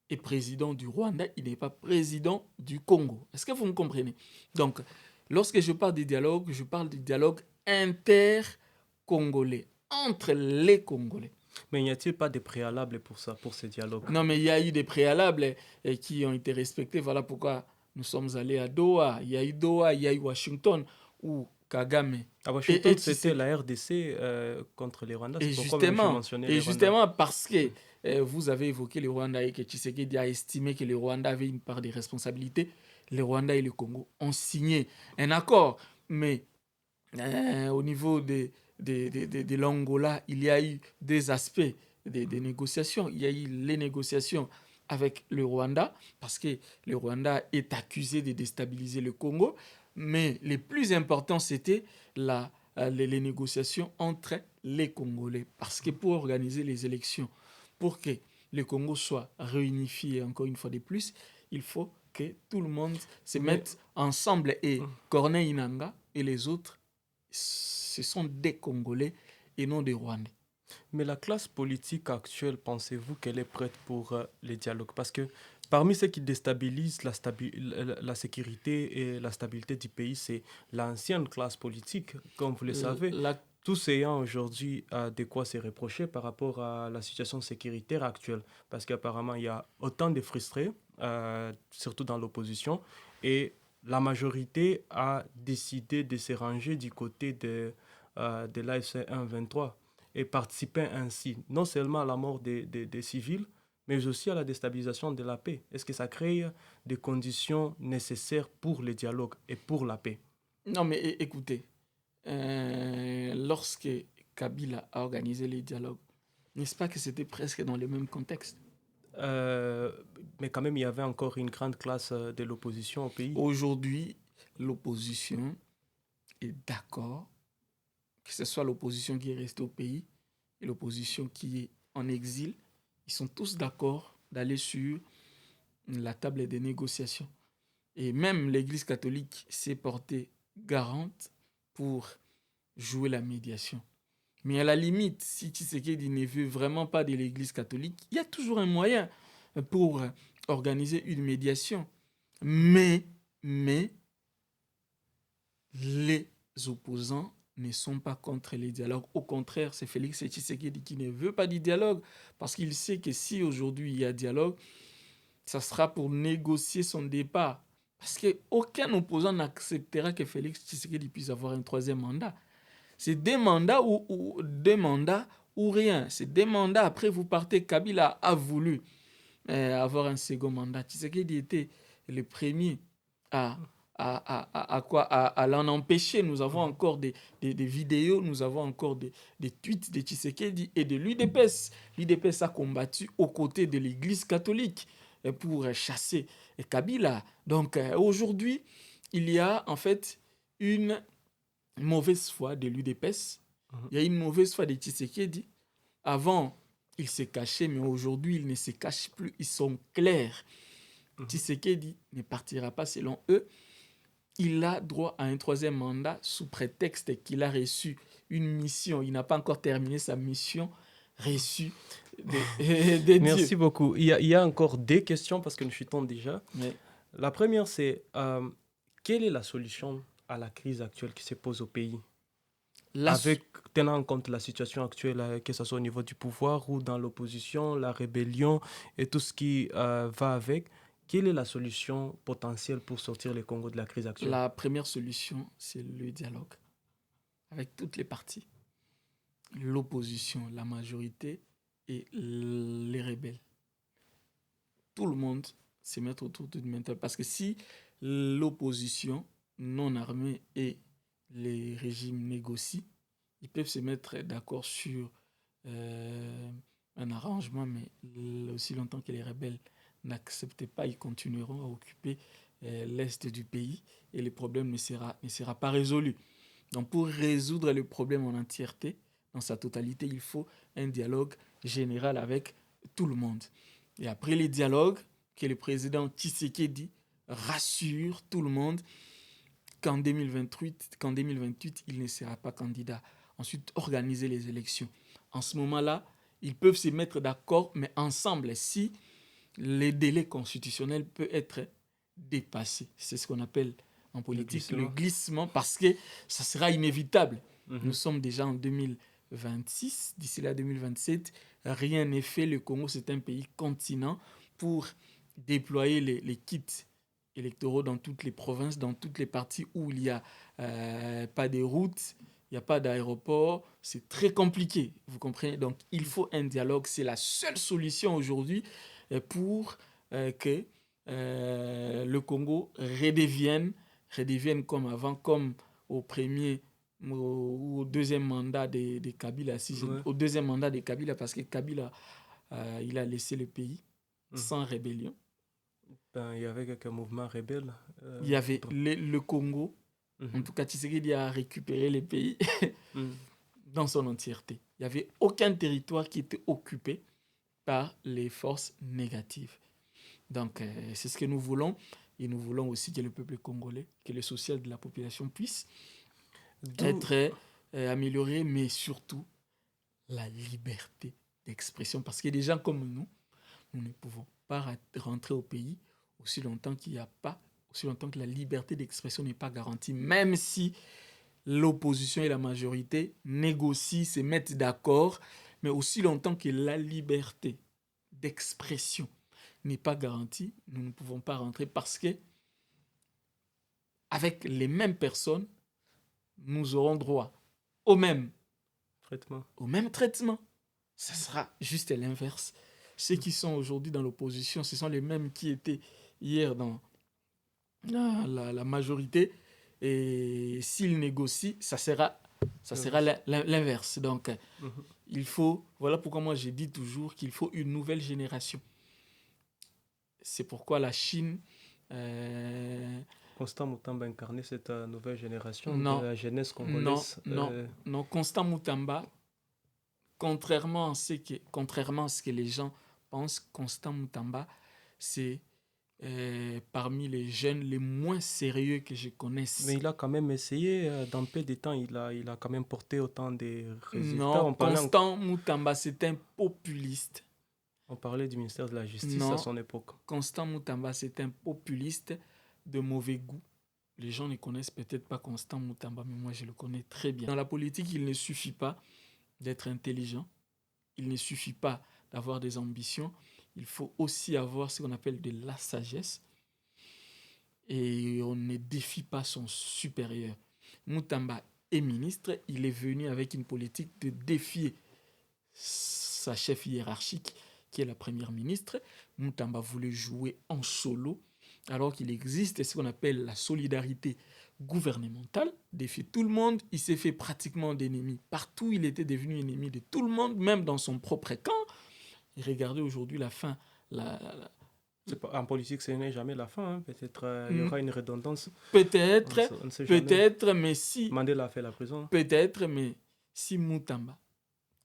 est président du Rwanda, il n'est pas président du Congo. Est-ce que vous me comprenez? Donc, lorsque je parle de dialogue, je parle de dialogue inter-congolais, entre les Congolais. Mais n'y a-t-il pas des préalables pour ça, pour ces dialogues? Non, mais il y a eu des préalables qui ont été respectés. Voilà pourquoi nous sommes allés à Doha. Il y a eu Doha, il y a eu Washington, où Kagame À et Washington, c'était Tshisekedi. la RDC contre les Rwandais. Et C'est pourquoi même j'ai justement, mentionné et les Rwandais. justement parce que vous avez évoqué le Rwanda et que Tshisekedi a estimé que le Rwanda avait une part des responsabilités, le Rwanda et le Congo ont signé un accord. Mais au niveau de l'Angola, il y a eu des aspects des négociations. Il y a eu les négociations avec le Rwanda, parce que le Rwanda est accusé de déstabiliser le Congo. Mais le plus important, c'était les négociations entre les Congolais. Parce que pour organiser les élections, pour que le Congo soit réunifié encore une fois de plus, il faut que tout le monde se Mais, mette ensemble. Et Corneille Nangaa et les autres, ce sont des Congolais et non des Rwandais. mais la classe politique actuelle, pensez-vous qu'elle est prête pour les dialogues? Parce que parmi ceux qui déstabilisent la sécurité et la stabilité du pays, c'est l'ancienne classe politique, comme vous le savez. La Tous ayant aujourd'hui de quoi se reprocher par rapport à la situation sécuritaire actuelle. Parce qu'apparemment, il y a autant de frustrés, surtout dans l'opposition, et la majorité a décidé de se ranger du côté de l'AFC 1-23 et participer ainsi non seulement à la mort des civils, mais aussi à la déstabilisation de la paix. Est-ce que ça crée des conditions nécessaires pour le dialogue et pour la paix? Non, mais écoutez, lorsque Kabila a organisé les dialogues, n'est-ce pas que c'était presque dans le même contexte? Euh, mais quand même, il y avait encore une grande classe de l'opposition au pays. Aujourd'hui, l'opposition est d'accord, que ce soit l'opposition qui est restée au pays et l'opposition qui est en exil, ils sont tous d'accord d'aller sur la table des négociations. Et même l'Église catholique s'est portée garante pour jouer la médiation. Mais à la limite, si Tshisekedi ne veut vraiment pas de l'Église catholique, il y a toujours un moyen pour organiser une médiation. Mais les opposants ne sont pas contre les dialogues. Au contraire, c'est Félix Tshisekedi qui ne veut pas du dialogue parce qu'il sait que si aujourd'hui il y a dialogue, ça sera pour négocier son départ. Parce qu'aucun opposant n'acceptera que Félix Tshisekedi puisse avoir un troisième mandat. C'est deux mandats ou rien. C'est deux mandats. Après, vous partez. Kabila a voulu avoir un second mandat. Tshisekedi était le premier à, à l'en empêcher. Nous avons encore des vidéos, nous avons encore des tweets de Tshisekedi et de l'UDPS. L'UDPS a combattu aux côtés de l'Église catholique pour chasser Kabila. Donc aujourd'hui, il y a en fait une mauvaise foi de l'UDPS. Il y a une mauvaise foi de Tshisekedi. Avant, il se cachait, mais aujourd'hui, il ne se cache plus. Ils sont clairs. Tshisekedi ne partira pas selon eux. Il a droit à un troisième mandat sous prétexte qu'il a reçu une mission. Il n'a pas encore terminé sa mission reçue des Merci dieux. beaucoup. Il y a encore des questions parce que nous chutons déjà. Mais La première, c'est quelle est la solution à la crise actuelle qui se pose au pays? Avec tenant en compte la situation actuelle, que ce soit au niveau du pouvoir ou dans l'opposition, la rébellion et tout ce qui va avec, quelle est la solution potentielle pour sortir le Congo de la crise actuelle? La première solution, c'est le dialogue avec toutes les parties. L'opposition, la majorité et les rebelles. Tout le monde se mettre autour d'une même table. Parce que si l'opposition non armée et les régimes négocient, ils peuvent se mettre d'accord sur un arrangement, mais aussi longtemps que les rebelles n'acceptent pas, ils continueront à occuper l'est du pays et le problème ne sera pas résolu. Donc pour résoudre le problème en entièreté, dans sa totalité, il faut un dialogue général avec tout le monde. Et après les dialogues, que le président Tshisekedi rassure tout le monde qu'en 2028, il ne sera pas candidat. Ensuite, organiser les élections. En ce moment-là, ils peuvent se mettre d'accord, mais ensemble, si les délais constitutionnels peuvent être dépassés. C'est ce qu'on appelle en politique le glissement, parce que ça sera inévitable. Nous sommes déjà en 2024. 2026, d'ici là 2027, rien n'est fait. Le Congo, c'est un pays continent pour déployer les kits électoraux dans toutes les provinces, dans toutes les parties où il n'y a pas de routes, il n'y a pas d'aéroport. C'est très compliqué, vous comprenez? Donc, il faut un dialogue. C'est la seule solution aujourd'hui pour que le Congo redevienne comme avant, comme au premier ou au deuxième mandat de Kabila. Ouais. Au deuxième mandat de Kabila, parce que Kabila, il a laissé le pays sans rébellion. Ben, il y avait quelques mouvements rebelles. Il y avait le Congo. En tout cas, Tshisekedi a récupéré le pays dans son entièreté. Il n'y avait aucun territoire qui était occupé par les forces négatives. Donc, c'est ce que nous voulons. Et nous voulons aussi que le peuple congolais, que le social de la population puisse être amélioré, mais surtout la liberté d'expression. Parce que des gens comme nous ne pouvons pas rentrer au pays aussi longtemps qu'il n'y a pas, aussi longtemps que la liberté d'expression n'est pas garantie, même si l'opposition et la majorité négocient, se mettent d'accord, mais aussi longtemps que la liberté d'expression n'est pas garantie, nous ne pouvons pas rentrer parce que avec les mêmes personnes, nous aurons droit au même traitement. Ça sera juste l'inverse. Ceux qui sont aujourd'hui dans l'opposition, ce sont les mêmes qui étaient hier dans la majorité. Et s'ils négocient, ça sera l'inverse. Donc, il faut... Voilà pourquoi moi, j'ai dit toujours qu'il faut une nouvelle génération. C'est pourquoi la Chine... Constant Mutamba incarnait cette nouvelle génération de la jeunesse congolaise. Non. Constant Mutamba, contrairement à ce que les gens pensent, Constant Mutamba, c'est parmi les jeunes les moins sérieux que je connaisse. Mais il a quand même essayé, dans peu de temps, il a quand même porté autant de résultats. Non, Constant Mutamba, c'est un populiste. On parlait du ministère de la Justice à son époque. Constant Mutamba, c'est un populiste de mauvais goût. Les gens ne connaissent peut-être pas Constant Mutamba, mais moi je le connais très bien. Dans la politique, il ne suffit pas d'être intelligent. Il ne suffit pas d'avoir des ambitions. Il faut aussi avoir ce qu'on appelle de la sagesse. Et on ne défie pas son supérieur. Mutamba est ministre. Il est venu avec une politique de défier sa chef hiérarchique, qui est la première ministre. Mutamba voulait jouer en solo, alors qu'il existe ce qu'on appelle la solidarité gouvernementale, défier tout le monde. Il s'est fait pratiquement d'ennemis. Partout, il était devenu ennemi de tout le monde, même dans son propre camp. Et regardez aujourd'hui la fin. En politique, ce n'est jamais la fin. Hein. Peut-être il y aura une redondance. Peut-être, mais si... Mandela a fait la prison. Peut-être, mais si Mutamba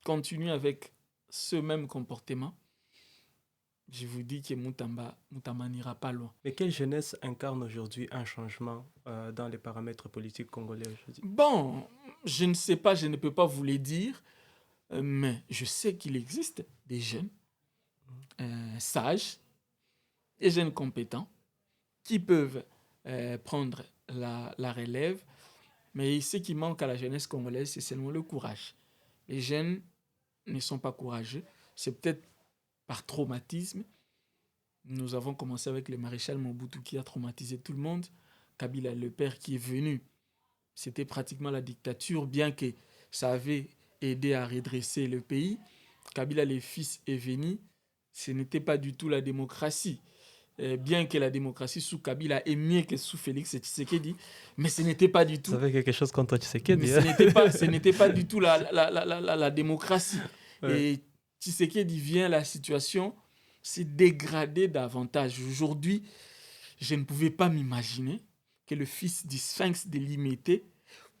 continue avec ce même comportement, je vous dis que Mutamba n'ira pas loin. Mais quelle jeunesse incarne aujourd'hui un changement dans les paramètres politiques congolais aujourd'hui? Bon, je ne sais pas, je ne peux pas vous le dire, mais je sais qu'il existe des jeunes sages, des jeunes compétents qui peuvent prendre la relève, mais ce qui manque à la jeunesse congolaise, c'est seulement le courage. Les jeunes ne sont pas courageux, c'est peut-être par traumatisme. Nous avons commencé avec le maréchal Mobutu qui a traumatisé tout le monde. Kabila, le père qui est venu, c'était pratiquement la dictature, bien que ça avait aidé à redresser le pays. Kabila, le fils, est venu, ce n'était pas du tout la démocratie. Bien que la démocratie sous Kabila est mieux que sous Félix Tshisekedi, mais ce n'était pas du tout... Vous avez quelque chose contre Tshisekedi? Mais ce n'était pas du tout la démocratie. Ouais. Et Tshisekedi vient, la situation s'est dégradée davantage. Aujourd'hui, je ne pouvais pas m'imaginer que le fils du Sphinx de Limité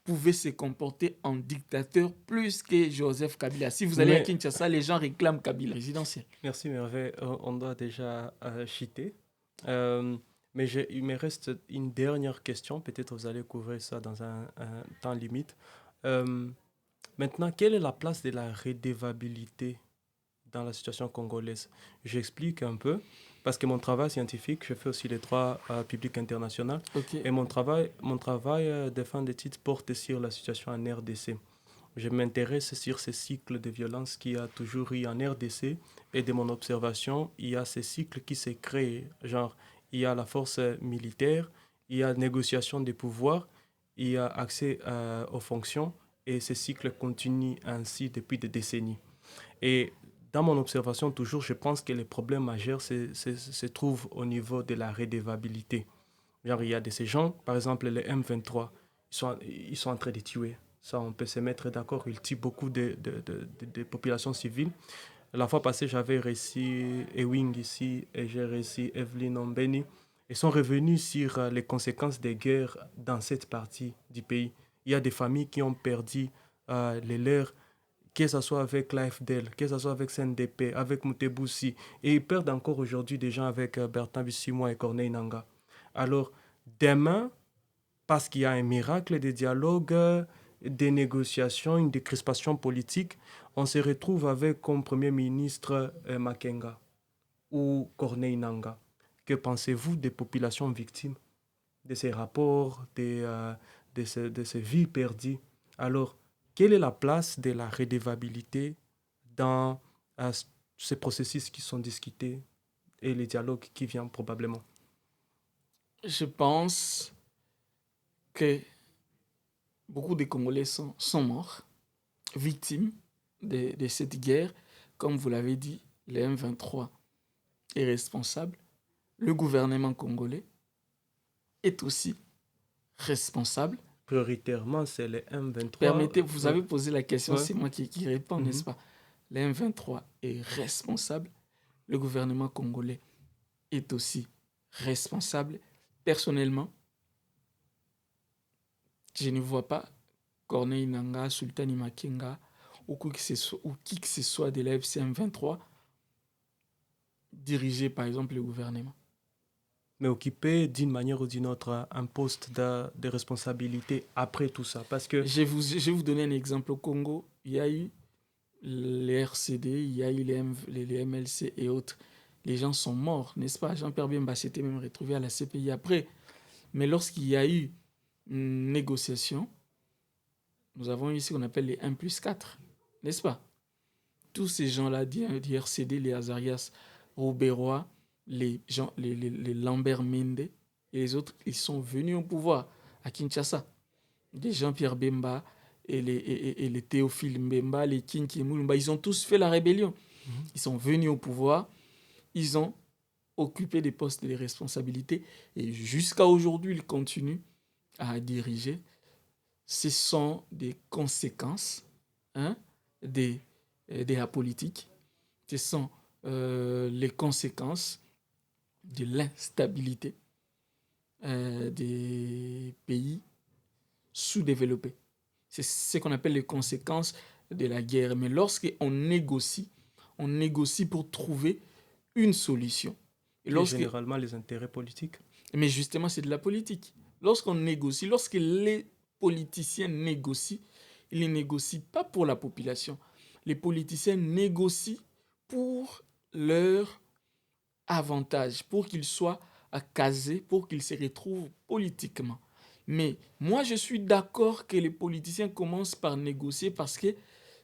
pouvait se comporter en dictateur plus que Joseph Kabila. Si vous allez à Kinshasa, les gens réclament Kabila présidentiel. Merci Merveille, on doit déjà chuter. Mais il me reste une dernière question, peut-être vous allez couvrir ça dans un temps limite. Maintenant, quelle est la place de la redevabilité dans la situation congolaise? J'explique un peu, parce que mon travail scientifique, je fais aussi les droits publics internationaux. Okay. Et mon travail de fin d'études porte sur la situation en RDC. je m'intéresse sur ces cycles de violence qu'il y a toujours eu en RDC. Et de mon observation, il y a ces cycles qui se créent. Genre, il y a la force militaire, il y a négociation des pouvoirs, il y a accès aux fonctions. Et ces cycles continuent ainsi depuis des décennies. Et dans mon observation, toujours, je pense que les problèmes majeurs se trouvent au niveau de la redevabilité. Genre, il y a de ces gens, par exemple, les M23, ils sont en train de tuer. Ça, on peut se mettre d'accord. Ils tuent beaucoup de populations civiles. La fois passée, j'avais reçu Ewing ici et j'ai reçu Evelyn Ombeni. Ils sont revenus sur les conséquences des guerres dans cette partie du pays. Il y a des familles qui ont perdu les leurs, que ce soit avec l'AFDL, que ce soit avec CNDP, avec Muteboussi. Et ils perdent encore aujourd'hui des gens avec Bertrand Bissimois et Corneille Nangaa. Alors, demain, parce qu'il y a un miracle de dialogue, des négociations, une décrispation politique, on se retrouve avec comme Premier ministre Makenga ou Corneille Nangaa. Que pensez-vous des populations victimes de ces rapports, de ces vies perdues? Alors, quelle est la place de la redevabilité dans ces processus qui sont discutés et les dialogues qui viennent probablement? Je pense que beaucoup de Congolais sont morts, victimes de cette guerre. Comme vous l'avez dit, le M23 est responsable. Le gouvernement congolais est aussi responsable. Prioritairement, c'est le M23. Permettez, vous avez posé la question, Ouais. c'est moi qui réponds, n'est-ce pas? Le M23 est responsable. Le gouvernement congolais est aussi responsable. Personnellement, je ne vois pas Corneille Nangaa, Sultani Makenga ou qui que ce soit de la FCM 23 diriger par exemple le gouvernement. Mais occuper d'une manière ou d'une autre un poste de responsabilité après tout ça. Parce que Je vais vous donner un exemple. Au Congo, il y a eu les RCD, il y a eu les MLC et autres. Les gens sont morts, n'est-ce pas? Jean-Pierre Bemba s'était même retrouvé à la CPI après. Mais lorsqu'il y a eu une négociation, nous avons eu ce qu'on appelle les 1+4, n'est-ce pas? Tous ces gens-là, d'IRCD, les Azarias, Rouberois, les Lambert Mende et les autres, ils sont venus au pouvoir à Kinshasa. Les Jean-Pierre Bemba et les Théophile Mbemba, les Kinki Moulumba, ils ont tous fait la rébellion. Ils sont venus au pouvoir, ils ont occupé des postes de responsabilité et jusqu'à aujourd'hui, ils continuent à diriger. Ce sont des conséquences de la politique. Ce sont les conséquences de l'instabilité des pays sous-développés. C'est ce qu'on appelle les conséquences de la guerre. Mais lorsqu'on négocie, on négocie pour trouver une solution. Et généralement les intérêts politiques. Mais justement, c'est de la politique. Lorsqu'on négocie, lorsque les politiciens négocient, ils ne négocient pas pour la population. Les politiciens négocient pour leur avantage, pour qu'ils soient casés, pour qu'ils se retrouvent politiquement. Mais moi, je suis d'accord que les politiciens commencent par négocier parce que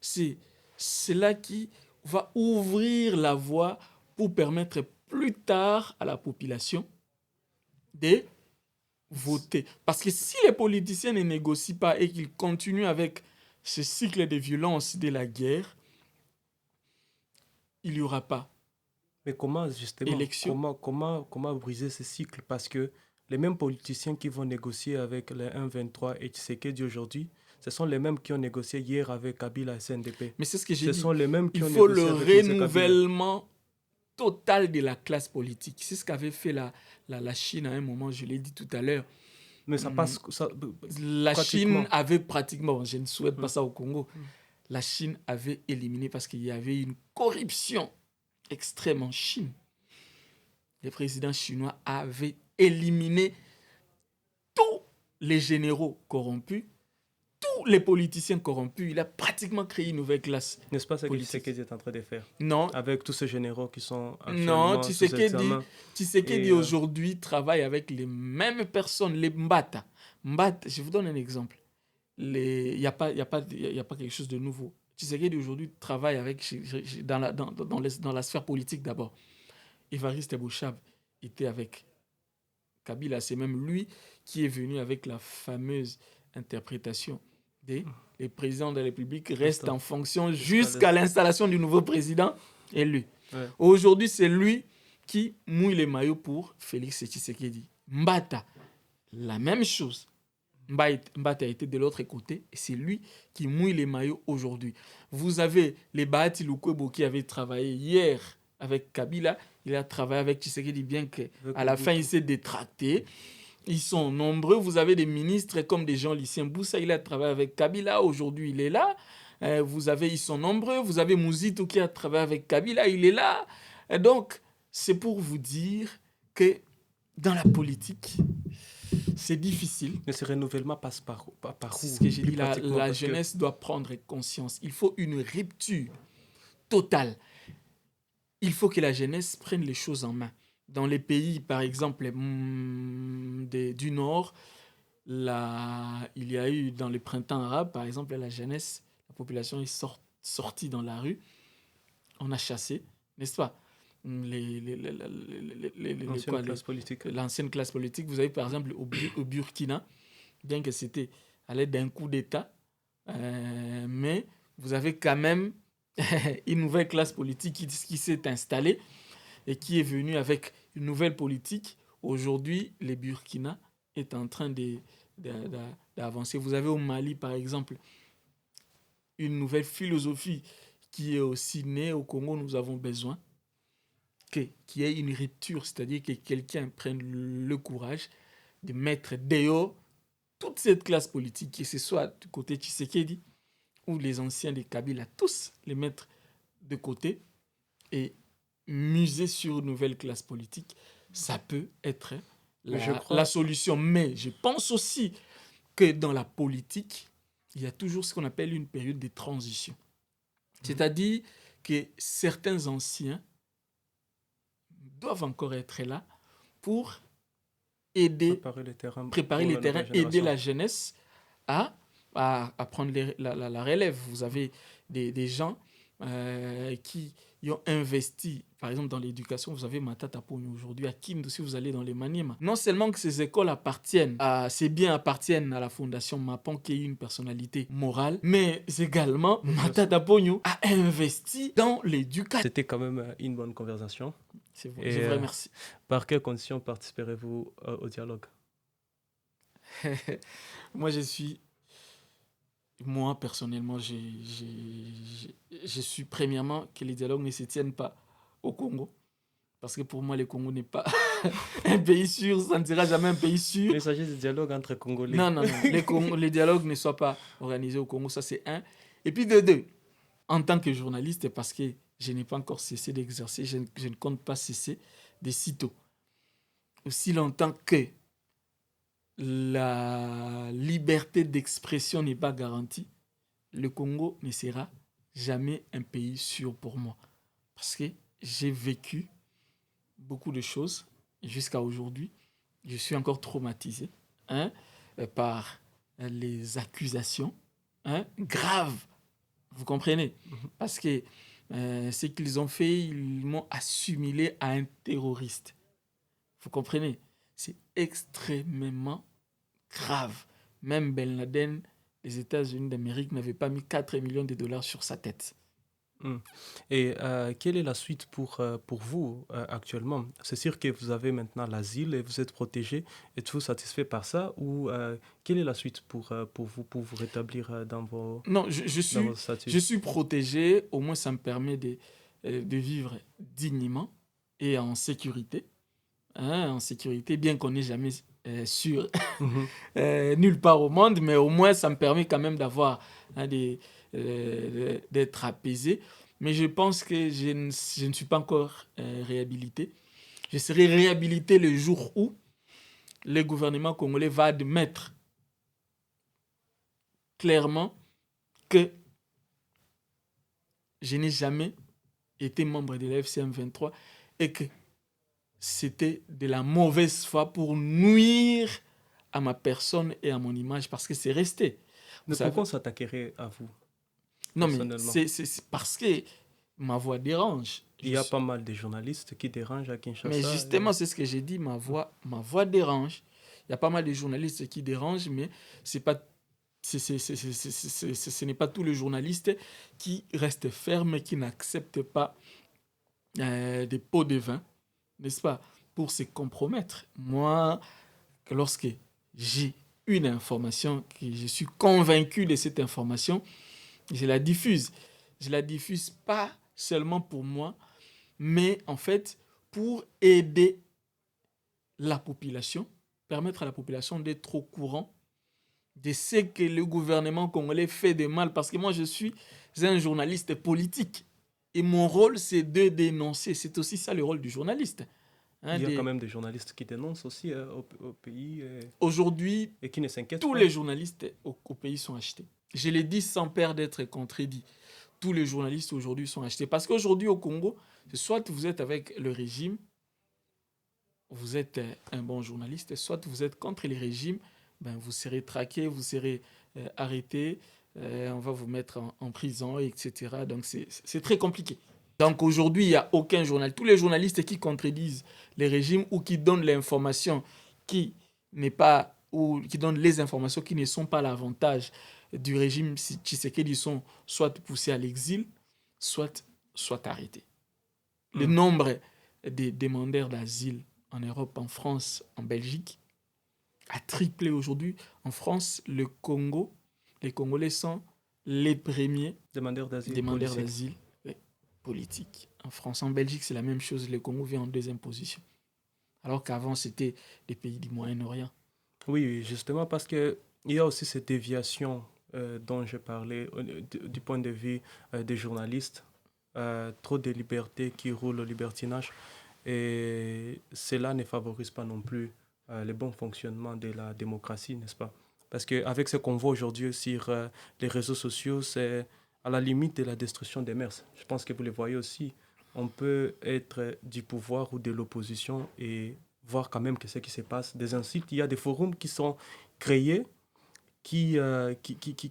c'est cela qui va ouvrir la voie pour permettre plus tard à la population de voter. Parce que si les politiciens ne négocient pas et qu'ils continuent avec ce cycle de violence de la guerre, il n'y aura pas. Mais comment justement, comment briser ce cycle? Parce que les mêmes politiciens qui vont négocier avec les 1-23 et Tshisekedi aujourd'hui, ce sont les mêmes qui ont négocié hier avec Kabila et CNDP. Mais c'est ce que j'ai dit. Ce sont les mêmes qui il ont faut négocié le avec renouvellement total de la classe politique. C'est ce qu'avait fait la Chine à un moment, je l'ai dit tout à l'heure. Mais ça passe... La Chine avait pratiquement, je ne souhaite pas ça au Congo, la Chine avait éliminé parce qu'il y avait une corruption extrême en Chine. Les présidents chinois avaient éliminé tous les généraux corrompus, tous les politiciens corrompus. Il a pratiquement créé une nouvelle classe. N'est-ce pas ce que Tshisekedi est en train de faire? Non. Avec tous ces généraux qui sont actuellement Tshisekedi aujourd'hui travaille avec les mêmes personnes, les Mbata. Mbata, je vous donne un exemple. il n'y a pas, quelque chose de nouveau. Tshisekedi aujourd'hui travaille dans la sphère politique d'abord. Évariste Bouchab était avec Kabila. C'est même lui qui est venu avec la fameuse interprétation des les présidents de la République restent en fonction jusqu'à l'installation du nouveau président élu. Ouais. Aujourd'hui, c'est lui qui mouille les maillots pour Félix Tshisekedi. Mbata, la même chose. Mbata a été de l'autre côté et c'est lui qui mouille les maillots aujourd'hui. Vous avez les Bahati Lukwebo qui avaient travaillé hier avec Kabila. Il a travaillé avec Tshisekedi, bien qu'à la fin, il s'est détracté. Ils sont nombreux. Vous avez des ministres comme des gens Lucien Boussa, il a travaillé avec Kabila. Aujourd'hui, il est là. Ils sont nombreux. Vous avez Mouzito qui a travaillé avec Kabila, il est là. Et donc, c'est pour vous dire que dans la politique, c'est difficile. Mais ce renouvellement passe par où? C'est ce que j'ai dit. La jeunesse doit prendre conscience. Il faut une rupture totale. Il faut que la jeunesse prenne les choses en main. Dans les pays, par exemple, du Nord, il y a eu dans le printemps arabe, par exemple, la jeunesse, la population est sortie dans la rue. On a chassé, n'est-ce pas, l'ancienne classe politique. Vous avez, par exemple, au Burkina, bien que c'était à l'aide d'un coup d'État, mais vous avez quand même une nouvelle classe politique qui s'est installée et qui est venue avec une nouvelle politique. Aujourd'hui, le Burkina est en train d'avancer. Vous avez au Mali, par exemple, une nouvelle philosophie qui est aussi née. Au Congo, nous avons besoin qu'il y ait une rupture, c'est-à-dire que quelqu'un prenne le courage de mettre dehors toute cette classe politique, que ce soit du côté Tshisekedi ou les anciens de Kabila, tous les mettre de côté et miser sur une nouvelle classe politique. Ça peut être la solution. Mais je pense aussi que dans la politique, il y a toujours ce qu'on appelle une période de transition. C'est-à-dire que certains anciens doivent encore être là pour aider, préparer les terrains, aider la jeunesse à prendre la relève. Vous avez des gens qui ont investi, par exemple, dans l'éducation. Vous avez Matata Ponyo aujourd'hui, à Kindu, si vous allez dans les Maniema. Non seulement que ces écoles appartiennent à la Fondation Mapon, qui est une personnalité morale, mais également Matata Ponyo a investi dans l'éducation. C'était quand même une bonne conversation. C'est vrai, je vous remercie. Par quelles conditions participerez-vous au dialogue? Moi, personnellement, je suis premièrement que les dialogues ne se tiennent pas au Congo. Parce que pour moi, le Congo n'est pas un pays sûr, ça ne sera jamais un pays sûr. Il s'agit de dialogue entre Congolais. Non. Les dialogues ne soient pas organisés au Congo, ça c'est un. Et puis de deux, en tant que journaliste, parce que je n'ai pas encore cessé d'exercer, je ne compte pas cesser de sitôt. Aussi longtemps que la liberté d'expression n'est pas garantie, le Congo ne sera jamais un pays sûr pour moi. Parce que j'ai vécu beaucoup de choses jusqu'à aujourd'hui. Je suis encore traumatisé par les accusations graves. Vous comprenez? Parce que ce qu'ils ont fait, ils m'ont assimilé à un terroriste. Vous comprenez? C'est extrêmement grave. Même Ben Laden, les États-Unis d'Amérique, n'avaient pas mis 4 millions de dollars sur sa tête. Et quelle est la suite pour vous actuellement? C'est sûr que vous avez maintenant l'asile et vous êtes protégé. Êtes-vous satisfait par ça? Ou quelle est la suite pour vous, pour vous rétablir dans vos Non, je suis protégé. Au moins, ça me permet de vivre dignement et en sécurité. En sécurité, bien qu'on n'est jamais sûr nulle part au monde, mais au moins, ça me permet quand même d'avoir d'être apaisé. Mais je pense que je ne suis pas encore réhabilité. Je serai réhabilité le jour où le gouvernement congolais va admettre clairement que je n'ai jamais été membre de la FCM 23 et que c'était de la mauvaise foi pour nuire à ma personne et à mon image, parce que c'est resté. Mais pourquoi on s'attaquerait à vous Non, mais personnellement? c'est parce que ma voix dérange. Il y a pas mal de journalistes qui dérangent à Kinshasa. Mais justement, c'est ce que j'ai dit, ma voix dérange. Il y a pas mal de journalistes qui dérangent, mais ce n'est pas tous les journalistes qui restent fermes, qui n'acceptent pas des pots de vin, n'est-ce pas, pour se compromettre. Moi, lorsque j'ai une information, que je suis convaincu de cette information, je la diffuse. Je la diffuse pas seulement pour moi, mais en fait pour aider la population, permettre à la population d'être au courant de ce que le gouvernement congolais fait de mal. Parce que moi, je suis un journaliste politique. Et mon rôle, c'est de dénoncer. C'est aussi ça le rôle du journaliste. Il y a quand même des journalistes qui dénoncent aussi au pays. Aujourd'hui, et qui ne s'inquiètent tous pas. les journalistes au pays sont achetés. Je l'ai dit sans peur d'être contredit. Tous les journalistes aujourd'hui sont achetés. Parce qu'aujourd'hui au Congo, soit vous êtes avec le régime, vous êtes un bon journaliste, soit vous êtes contre le régime, ben vous serez traqué, vous serez arrêté, on va vous mettre en prison, etc. Donc c'est très compliqué. Donc aujourd'hui, il n'y a aucun journal. Tous les journalistes qui contredisent les régimes ou qui donnent l'information qui n'est pas, ou qui donnent les informations qui ne sont pas à l'avantage du régime Tshisekedi sont soit poussés à l'exil, soit arrêtés. Le nombre des demandeurs d'asile en Europe, en France, en Belgique, a triplé aujourd'hui. En France, les Congolais sont les premiers demandeurs d'asile politiques. En France, en Belgique, c'est la même chose. Le Congo vient en deuxième position. Alors qu'avant, c'était les pays du Moyen-Orient. Oui, justement, parce qu'il y a aussi cette déviation dont je parlais du point de vue des journalistes. Trop de libertés qui roulent au libertinage. Et cela ne favorise pas non plus le bon fonctionnement de la démocratie, n'est-ce pas? Parce qu'avec ce qu'on voit aujourd'hui sur les réseaux sociaux, c'est à la limite de la destruction des mœurs. Je pense que vous le voyez aussi. On peut être du pouvoir ou de l'opposition et voir quand même ce qui se passe. Des insultes, il y a des forums qui sont créés, qui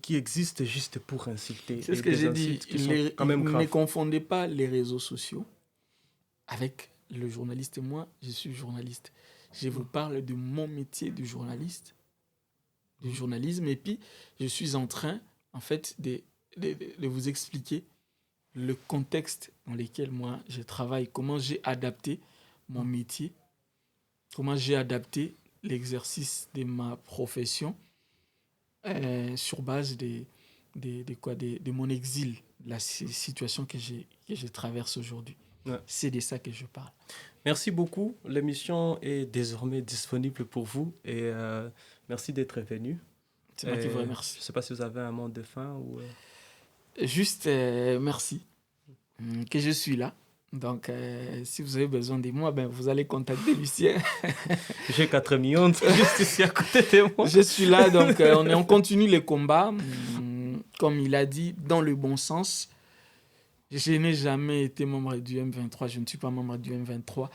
existent juste pour insulter. C'est ce que j'ai dit. Ne confondez pas les réseaux sociaux avec le journaliste. Moi, je suis journaliste. Je vous parle de mon métier de journaliste, du journalisme, et puis je suis en train, en fait, de vous expliquer le contexte dans lequel moi je travaille, comment j'ai adapté mon métier, comment j'ai adapté l'exercice de ma profession sur base de mon exil, la situation que je traverse aujourd'hui. Ouais. C'est de ça que je parle. Merci beaucoup. L'émission est désormais disponible pour vous et merci d'être venu. C'est moi qui vous remercie. Je ne sais pas si vous avez un mot de fin ou... Juste merci que je suis là. Donc, si vous avez besoin de moi, vous allez contacter Lucien. J'ai 4 millions juste ici à côté de moi. Je suis là, donc on continue les combats. Comme il a dit, dans le bon sens. Je n'ai jamais été membre du M23, je ne suis pas membre du M23.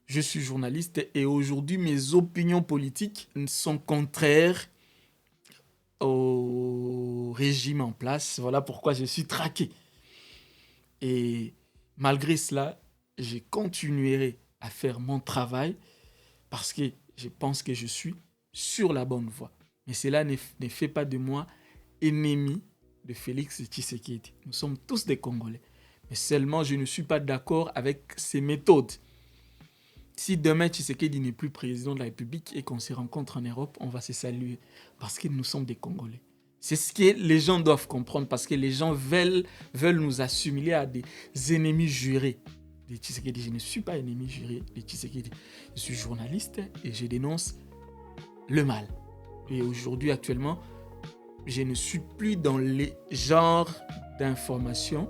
Je suis journaliste et aujourd'hui, mes opinions politiques sont contraires au régime en place. Voilà pourquoi je suis traqué. Et malgré cela, je continuerai à faire mon travail parce que je pense que je suis sur la bonne voie. Mais cela ne fait pas de moi ennemi de Félix Tshisekedi. Nous sommes tous des Congolais. Mais seulement, je ne suis pas d'accord avec ses méthodes. Si demain Tshisekedi n'est plus président de la République et qu'on se rencontre en Europe, on va se saluer parce que nous sommes des Congolais. C'est ce que les gens doivent comprendre parce que les gens veulent nous assimiler à des ennemis jurés de Tshisekedi. Je ne suis pas ennemi juré de Tshisekedi. Je suis journaliste et je dénonce le mal. Et aujourd'hui, actuellement, je ne suis plus dans les genres d'informations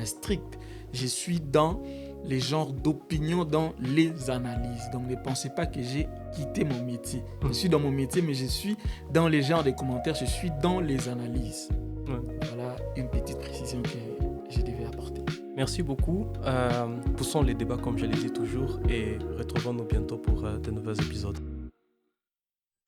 strictes. Je suis dans les genres d'opinion, dans les analyses. Donc ne pensez pas que j'ai quitté mon métier. Je suis dans mon métier, mais je suis dans les genres de commentaires, je suis dans les analyses. Voilà une petite précision que je devais apporter. Merci beaucoup. Poussons les débats comme je les dis toujours et retrouvons-nous bientôt pour de nouveaux épisodes.